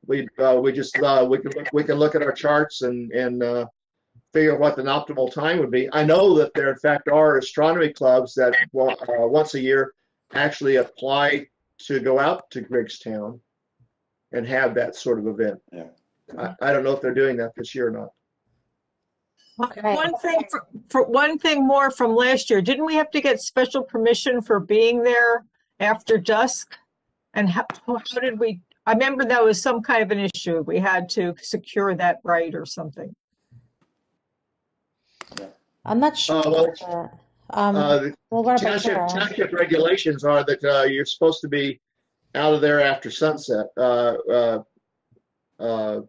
We can look at our charts and figure out what an optimal time would be. I know that there in fact are astronomy clubs that once a year actually apply to go out to Griggstown and have that sort of event. Yeah. I don't know if they're doing that this year or not. Okay. One thing more from last year, didn't we have to get special permission for being there after dusk? And how did we, I remember that was some kind of an issue. We had to secure that right or something. I'm not sure. Well, What about Sarah? township regulations are that you're supposed to be out of there after sunset, or a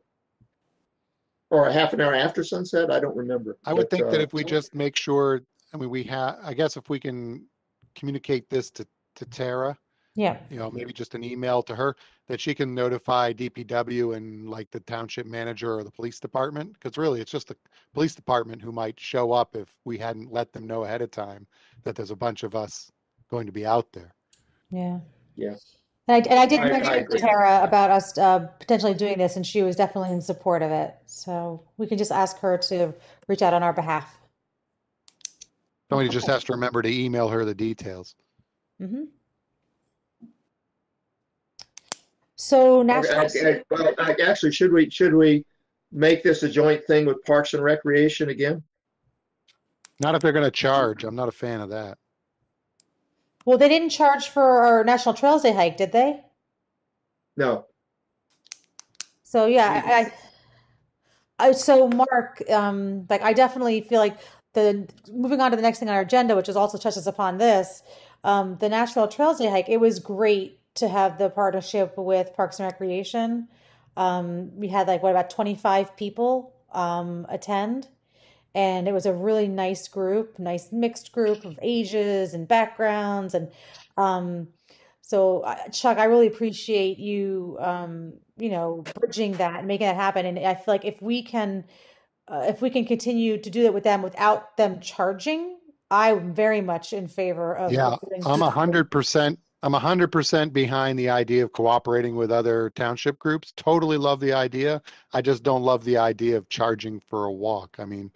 half an hour after sunset. I don't remember. I would think that if we just make sure, I guess if we can communicate this to Tara, Yeah. maybe just an email to her, that she can notify DPW and like the township manager or the police department, because really it's just the police department who might show up if we hadn't let them know ahead of time that there's a bunch of us going to be out there. Yeah. Yeah. And I did I mention to agree. Tara about us potentially doing this, and she was definitely in support of it. So we can just ask her to reach out on our behalf. Somebody just has to remember to email her the details. Mm-hmm. So national. Well, actually, should we make this a joint thing with Parks and Recreation again? Not if they're going to charge. I'm not a fan of that. Well, they didn't charge for our National Trails Day hike, did they? No. So yeah, so Mark, I definitely feel like moving on to the next thing on our agenda, which is also touches upon this, the National Trails Day hike. It was great to have the partnership with Parks and Recreation. We had about 25 people attend. And it was a really nice mixed group of ages and backgrounds. And so, Chuck, I really appreciate you, bridging that and making that happen. And I feel like if we can continue to do that with them without them charging, I'm very much in favor of. Yeah, I'm 100%. I'm 100% behind the idea of cooperating with other township groups. Totally love the idea. I just don't love the idea of charging for a walk. I mean,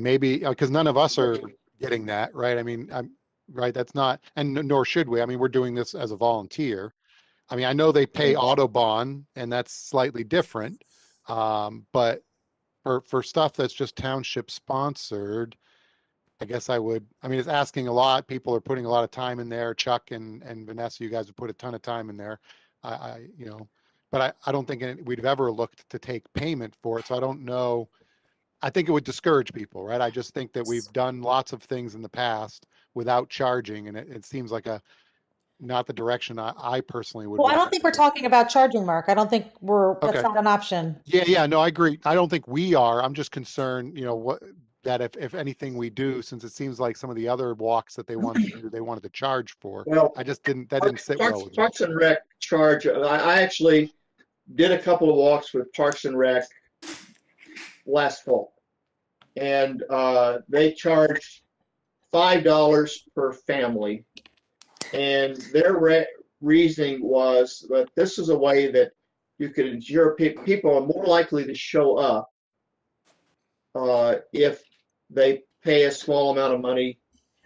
maybe because none of us are getting that, right? Right. That's not, and nor should we. We're doing this as a volunteer. I know they pay Autobahn, and that's slightly different. But for stuff that's just township sponsored, I guess I would. It's asking a lot. People are putting a lot of time in there. Chuck and Vanessa, you guys have put a ton of time in there. But I don't think we'd ever looked to take payment for it. So I don't know. I think it would discourage people, right? I just think that we've done lots of things in the past without charging, and it seems like not the direction I personally would. Well, I don't think we're talking about charging, Mark. I don't think that's not an option. Yeah, no, I agree. I don't think we are. I'm just concerned, that if anything we do, since it seems like some of the other walks that they wanted to do, they wanted to charge for. Well, that didn't sit well with me. Parks and Rec charge. I actually did a couple of walks with Parks and Rec last fall, and they charged $5 per family, and their reasoning was that this is a way that you could ensure people are more likely to show up if they pay a small amount of money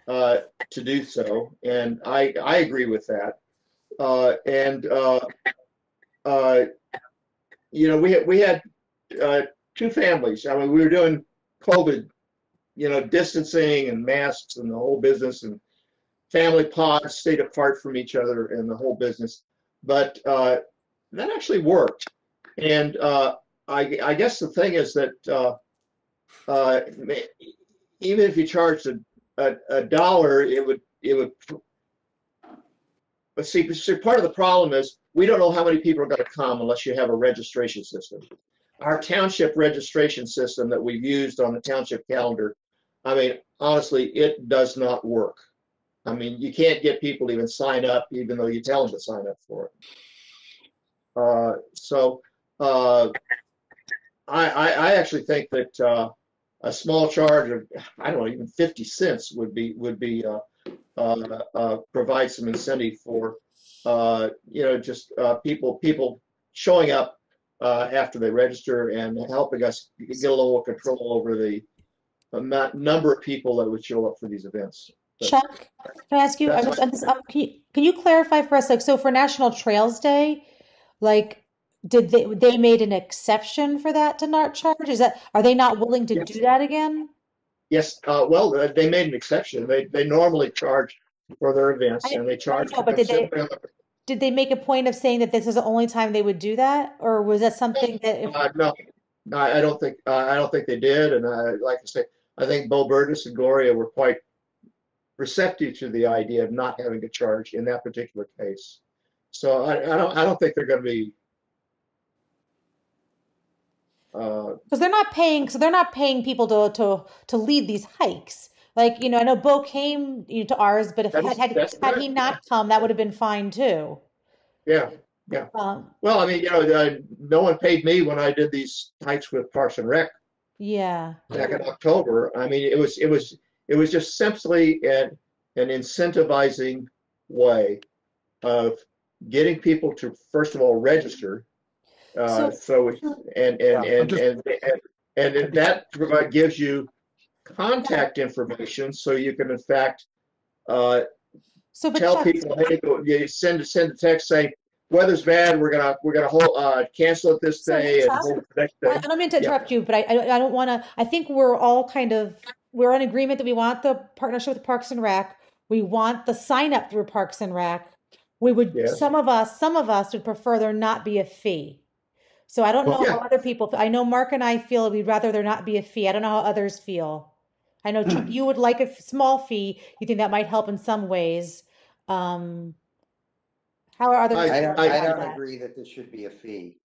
to do so, and I agree with that. We had two families. I mean, we were doing COVID, distancing and masks and the whole business, and family pods stayed apart from each other and the whole business. But that actually worked. And I guess the thing is that even if you charged a dollar, it would. But see, part of the problem is we don't know how many people are going to come unless you have a registration system. Our township registration system that we've used on the township calendar, I mean, honestly, it does not work. I mean, you can't get people to even sign up, even though you tell them to sign up for it. I actually think that a small charge of, I don't know, even 50 cents would provide some incentive for just people showing up after they register and helping us get a little control over the number of people that would show up for these events. But Chuck, can I ask you, can you clarify for us, like, so for National Trails Day, like, did they made an exception for that to not charge? Are they not willing to do that again? Yes, well, they made an exception. They normally charge for their events, and they charge. No, but did they make a point of saying that this is the only time they would do that, or was that something that? No, I don't think they did. And like I say, I think Bo Burgess and Gloria were quite receptive to the idea of not having to charge in that particular case. So I don't think they're going to be. Because they're not paying people to lead these hikes. Like, I know Bo came to ours, but if had he not come, that would have been fine too. Yeah. Well, I mean, no one paid me when I did these hikes with Parks and Rec. Yeah. Back in October. I mean, it was just simply an incentivizing way of getting people to, first of all, register. And that gives you contact information, so you can in fact tell people, hey, you send a text saying weather's bad, we're gonna cancel it this day and hold it the next day. I don't mean to interrupt you, but I don't want to. I think we're all we're in agreement that we want the partnership with Parks and Rec. We want the sign up through Parks and Rec. We would some of us would prefer there not be a fee. So I don't know how other people. I know Mark and I feel we'd rather there not be a fee. I don't know how others feel. I know Chuck, you would like a small fee. You think that might help in some ways. How are others? I don't agree that this should be a fee.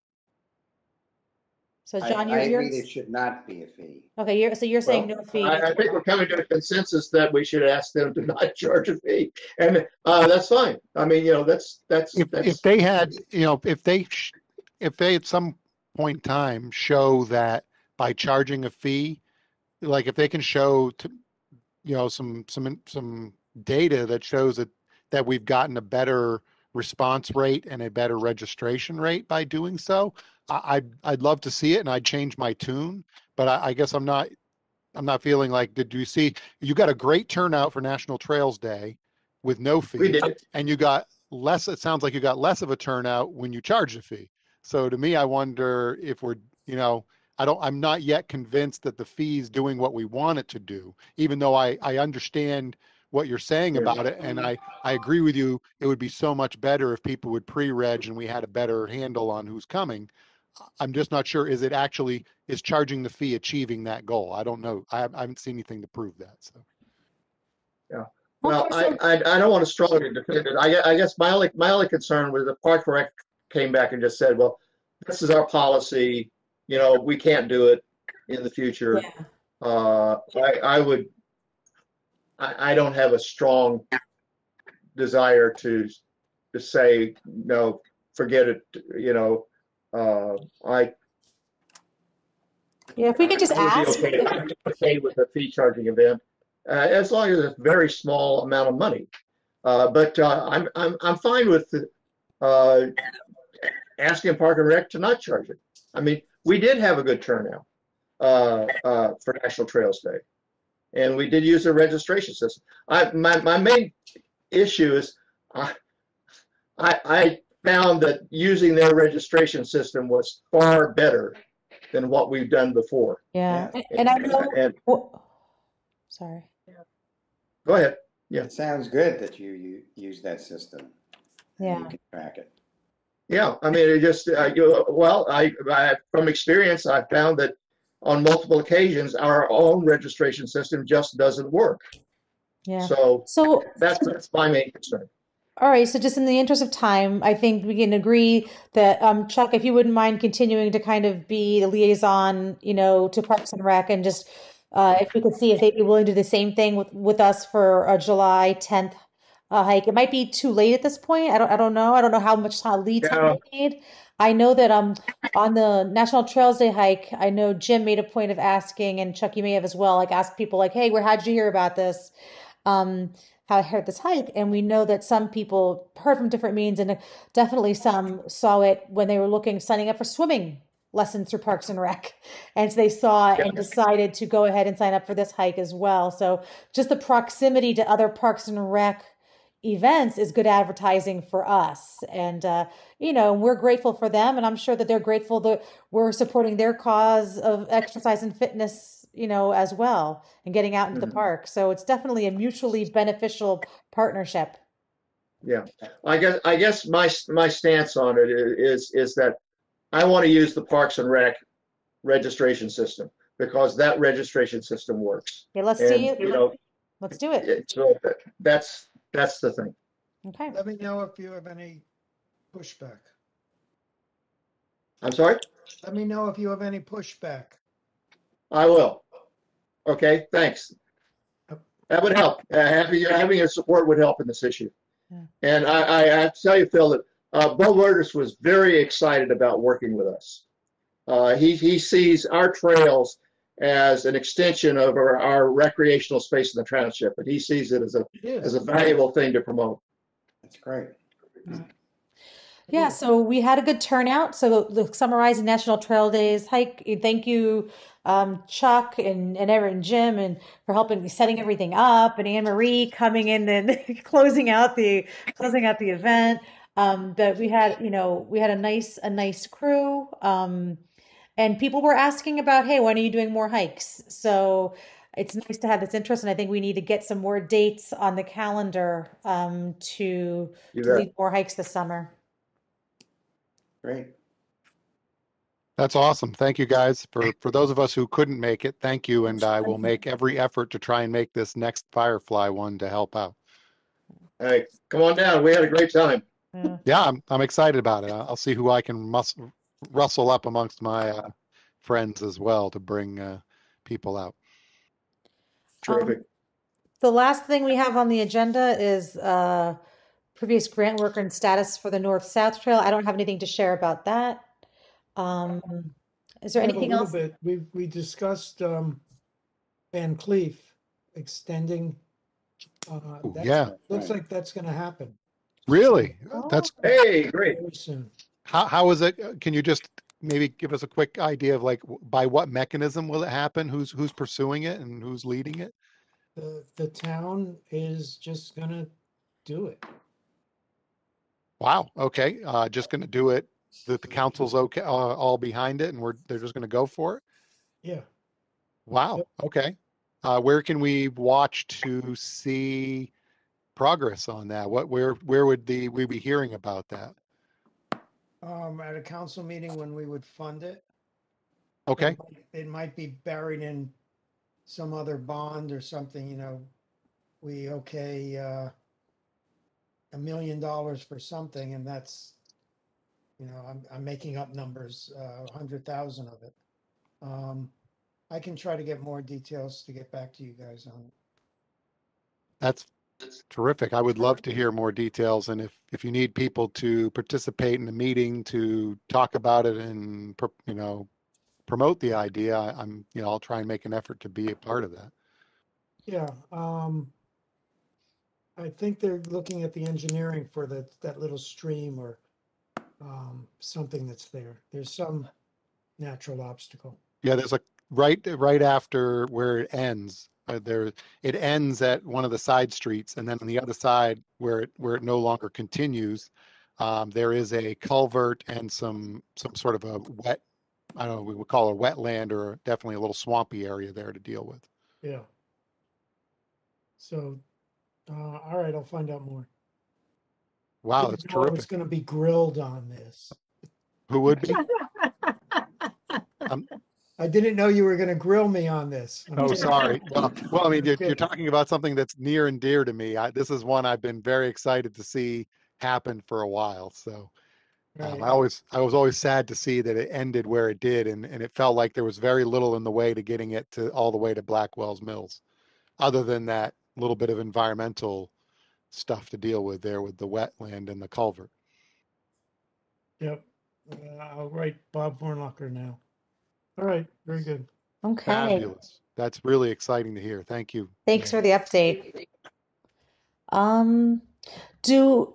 So John, I agree there should not be a fee. Okay, you're saying no fee. I think we're coming to a consensus that we should ask them to not charge a fee, and that's fine. I mean, that's if they had, if they at some point in time show that by charging a fee, like if they can show some data that shows that we've gotten a better response rate and a better registration rate by doing so, I'd love to see it, and I'd change my tune. But I guess I'm not feeling like, did you see, you got a great turnout for National Trails Day with no fee. We did. And you got less, it sounds like you got less of a turnout when you charge a fee. So to me, I wonder if we're, I'm not yet convinced that the fee is doing what we want it to do, even though I understand what you're saying about it. And I agree with you. It would be so much better if people would pre-reg and we had a better handle on who's coming. I'm just not sure, is charging the fee achieving that goal? I don't know. I haven't seen anything to prove that. So. Yeah. Well, I don't want to strongly defend it. I guess my only concern was the Park Rec came back and just said, well, this is our policy. We can't do it in the future. Yeah. I don't have a strong desire to say, no, forget it. If we could just ask. Okay with a fee charging event, as long as it's a very small amount of money. But I'm fine with asking Park and Rec to not charge it. I mean, we did have a good turnout for National Trails Day, and we did use a registration system. My main issue is I found that using their registration system was far better than what we've done before. Yeah. Yeah. And I know, And sorry. go ahead. Yeah. It sounds good that you use that system. And Yeah. you can track it. Yeah, I mean, it just, well, from experience, I found that on multiple occasions, our own registration system just doesn't work. Yeah. So So, that's my main concern. all right. So just in the interest of time, I think we can agree that, Chuck, if you wouldn't mind continuing to kind of be the liaison, to Parks and Rec, and just, if we could see if they'd be willing to do the same thing with us for a July 10th hike. It might be too late at this point. I don't know. I don't know how much lead time Yeah. they need. I know that on the National Trails Day hike, I know Jim made a point of asking, and Chuck, you may have as well, like ask people like, hey, how'd you hear about this? How I heard this hike, and we know that some people heard from different means, and definitely some saw it when they were signing up for swimming lessons through Parks and Rec, and so they saw and decided to go ahead and sign up for this hike as well. So just the proximity to other Parks and Rec events is good advertising for us, and we're grateful for them, and I'm sure that they're grateful that we're supporting their cause of exercise and fitness, as well, and getting out into the park. So it's definitely a mutually beneficial partnership. Yeah, I guess my stance on it is that I want to use the Parks and Rec registration system because that registration system works. Okay, let's And, see it. Let's do it. So that's the thing. Okay. Let me know if you have any pushback. I'm sorry? Let me know if you have any pushback. I will. Okay, thanks. That would help. Having your support would help in this issue. Yeah. And I tell you, Phil, that Bill Lourdes was very excited about working with us. He sees our trails as an extension of our recreational space in the township, and he sees it as a valuable thing to promote. That's great. Yeah, so we had a good turnout. So the summarizing National Trail Days hike, thank you, Chuck and Erin and Jim, and for helping setting everything up, and Anne Marie coming in and closing out the event. But we had a nice crew. And people were asking about, hey, when are you doing more hikes? So it's nice to have this interest, and I think we need to get some more dates on the calendar to lead more hikes this summer. Great. That's awesome. Thank you guys. For those of us who couldn't make it, thank you. And I will make every effort to try and make this next Firefly one to help out. Hey, come on down. We had a great time. Yeah, I'm excited about it. I'll see who I can rustle up amongst my friends as well to bring people out. Terrific. The last thing we have on the agenda is previous grant worker and status for the North-South Trail. I don't have anything to share about that. Is there anything else? We discussed Van Cleef extending. Looks like that's going to happen Really? Oh. That's Hey, great. very soon. how is it? Can you just maybe give us a quick idea of like by what mechanism will it happen? Who's pursuing it and who's leading it? The town is just going to do it. Wow. Okay. Just going to do it. The council's okay, all behind it, and they're just going to go for it. Yeah. Wow. Okay. Where can we watch to see progress on that? Where would we be hearing about that? At a council meeting when we would fund it. Okay. It might be buried in some other bond or something, we $1 million for something, and that's, I'm making up numbers, 100,000 of it. I can try to get more details to get back to you guys on it. That's terrific. I would love to hear more details, and if you need people to participate in the meeting to talk about it and promote the idea, I'll try and make an effort to be a part of that. Yeah, I think they're looking at the engineering for that little stream or something that's there. There's some natural obstacle. Yeah, there's right after where it ends. It ends at one of the side streets, and then on the other side where it no longer continues, there is a culvert and some sort of a wet I don't know, we would call it a wetland or definitely a little swampy area there to deal with. Yeah. So, all right, I'll find out more. Wow, that's Didn't know I was terrific. gonna be grilled on this. Who would be? I didn't know you were gonna grill me on this. I'm Oh, kidding. sorry. Well, I mean, you're Okay. talking about something that's near and dear to me. This is one I've been very excited to see happen for a while. So Right. I was always sad to see that it ended where it did, and it felt like there was very little in the way to getting it to all the way to Blackwell's Mills, other than that little bit of environmental stuff to deal with there with the wetland and the culvert. Yep. I'll write Bob Hornlocker now. All right, very good. Okay. Fabulous. That's really exciting to hear. Thank you. Thanks for the update. Do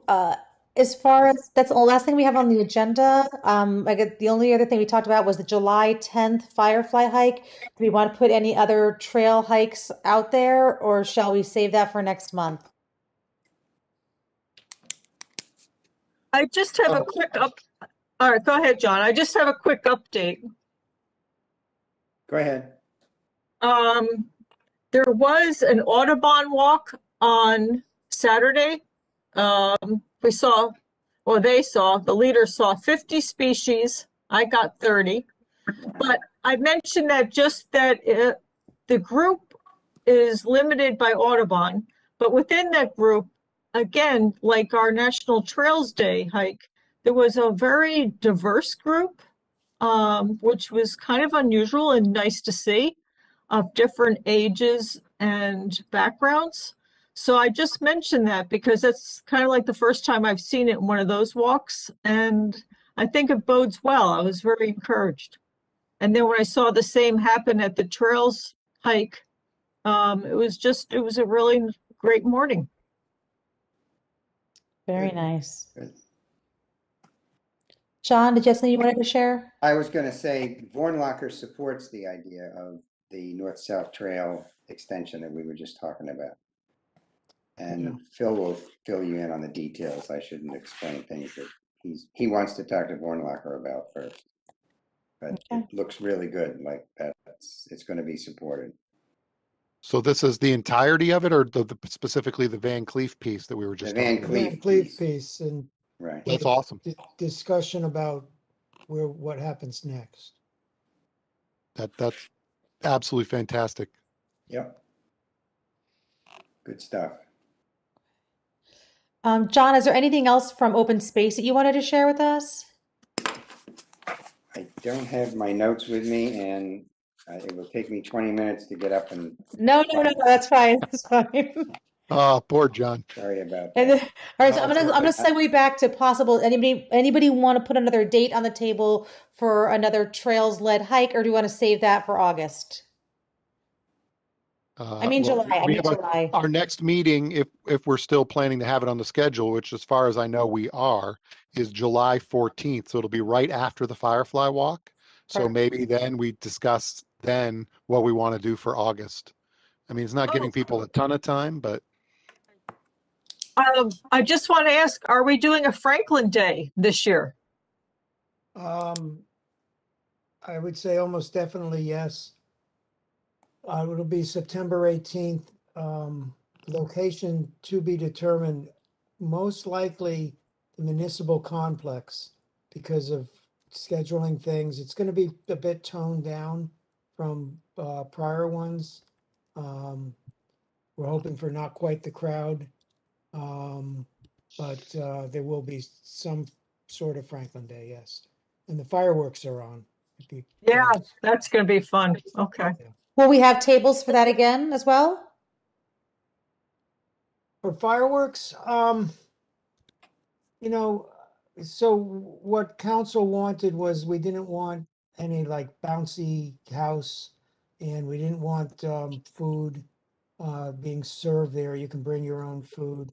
as far as that's the last thing we have on the agenda. I get the only other thing we talked about was the July 10th Firefly hike. Do we want to put any other trail hikes out there, or shall we save that for next month? I just have a quick all right, go ahead, John. I just have a quick update. Go ahead. There was an Audubon walk on Saturday. They saw, the leader saw 50 species. I got 30. But I mentioned that the group is limited by Audubon, but within that group, again, like our National Trails Day hike, there was a very diverse group, which was kind of unusual and nice to see, of different ages and backgrounds. So I just mentioned that because that's kind of like the first time I've seen it in one of those walks, and I think it bodes well. I was very encouraged. And then when I saw the same happen at the trails hike, it was a really great morning. Very nice. Good. John, did you have something you wanted to share? I was gonna say, Vornlocker supports the idea of the north-south trail extension that we were just talking about. And Phil will fill you in on the details. I shouldn't explain things that he wants to talk to Vornlocker about first. But Okay. it looks really good, like it's gonna be supported. So this is the entirety of it, or specifically the Van Cleef piece that we were just The Van talking Cleef about? Van Cleef piece. piece and Right. That's awesome. discussion about what happens next. That's absolutely fantastic. Yep. Good stuff. John, is there anything else from open space that you wanted to share with us? I don't have my notes with me, and it will take me 20 minutes to get up and. No, that's fine. That's fine. Oh, poor John. Sorry about And that. then, all right, so I'm Also, gonna segue back to possible. Anybody want to put another date on the table for another trails led hike, or do you want to save that for August? Well, July. we have July. our next meeting, if we're still planning to have it on the schedule, which as far as I know we are, is July 14th. So it'll be right after the Firefly Walk. So Perfect. maybe then we discuss then what we want to do for August. I mean, it's not giving people a ton of time, but I just want to ask, are we doing a Franklin Day this year? I would say almost definitely yes. It'll be September 18th. Location to be determined, most likely the municipal complex because of scheduling things. It's going to be a bit toned down from prior ones. We're hoping for not quite the crowd, but there will be some sort of Franklin Day, yes. And the fireworks are on. Yeah, that's going to be fun. Okay. Will we have tables for that again as well? For fireworks, so what council wanted was we didn't want any like bouncy house, and we didn't want food being served there. You can bring your own food.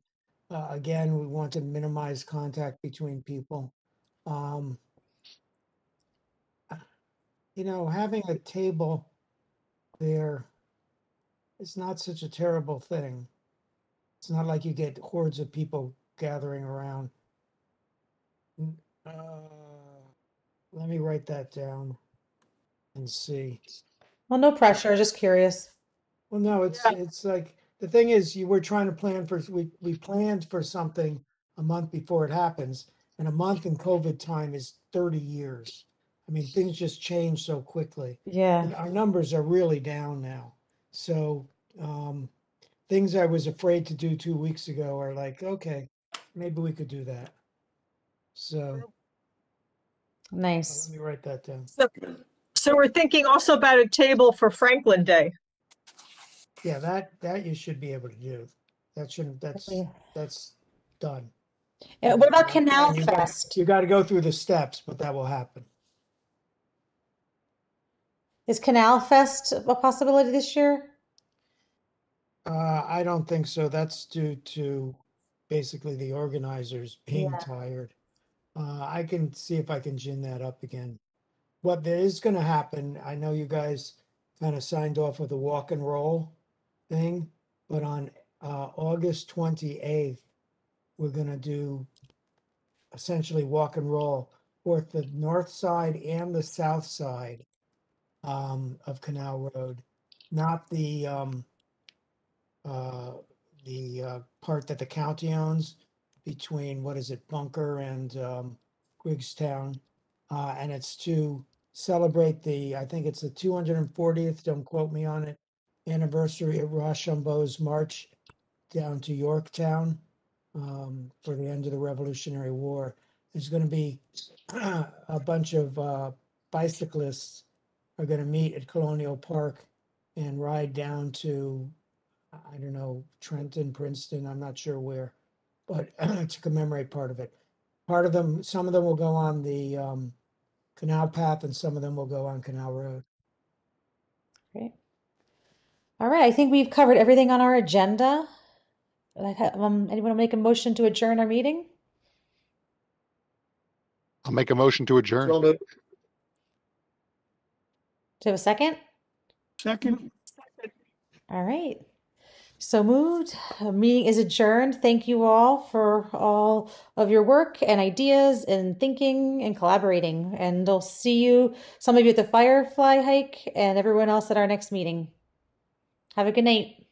Again, we want to minimize contact between people. Having a table there is not such a terrible thing. It's not like you get hordes of people gathering around. Let me write that down. and see. Well, no pressure, just curious. Well, no, Yeah. it's like, the thing is, you were trying to plan for, we planned for something a month before it happens, and a month in COVID time is 30 years. I mean, things just change so quickly. Yeah. And our numbers are really down now. So, things I was afraid to do 2 weeks ago are like, okay, maybe we could do that. So let Nice. me write that down. So we're thinking also about a table for Franklin Day. Yeah, that you should be able to do. That shouldn't, that's done. What about And Canal you Fest? got to go through the steps, but that will happen. Is Canal Fest a possibility this year? I don't think so. That's due to basically the organizers being Yeah. tired. I can see if I can gin that up again. What there is going to happen, I know you guys kind of signed off with the walk and roll thing, but on August 28th, we're going to do essentially walk and roll both the north side and the south side of Canal Road, not uh, the part that the county owns between, what is it, Bunker and Griggstown. And it's to celebrate the, I think it's the 240th, don't quote me on it, anniversary of Rochambeau's march down to Yorktown for the end of the Revolutionary War. There's going to be a bunch of bicyclists are going to meet at Colonial Park and ride down to, I don't know, Trenton, Princeton, I'm not sure where, but to commemorate part of it. Part of them, some of them will go on the Canal Path and some of them will go on Canal Road. Great. All right. I think we've covered everything on our agenda. Anyone want to make a motion to adjourn our meeting? I'll make a motion to adjourn. So moved. Do you have a second? Second, All right. So moved. Meeting is adjourned. Thank you all for all of your work and ideas and thinking and collaborating. And I'll see you, some of you at the Firefly hike and everyone else at our next meeting. Have a good night.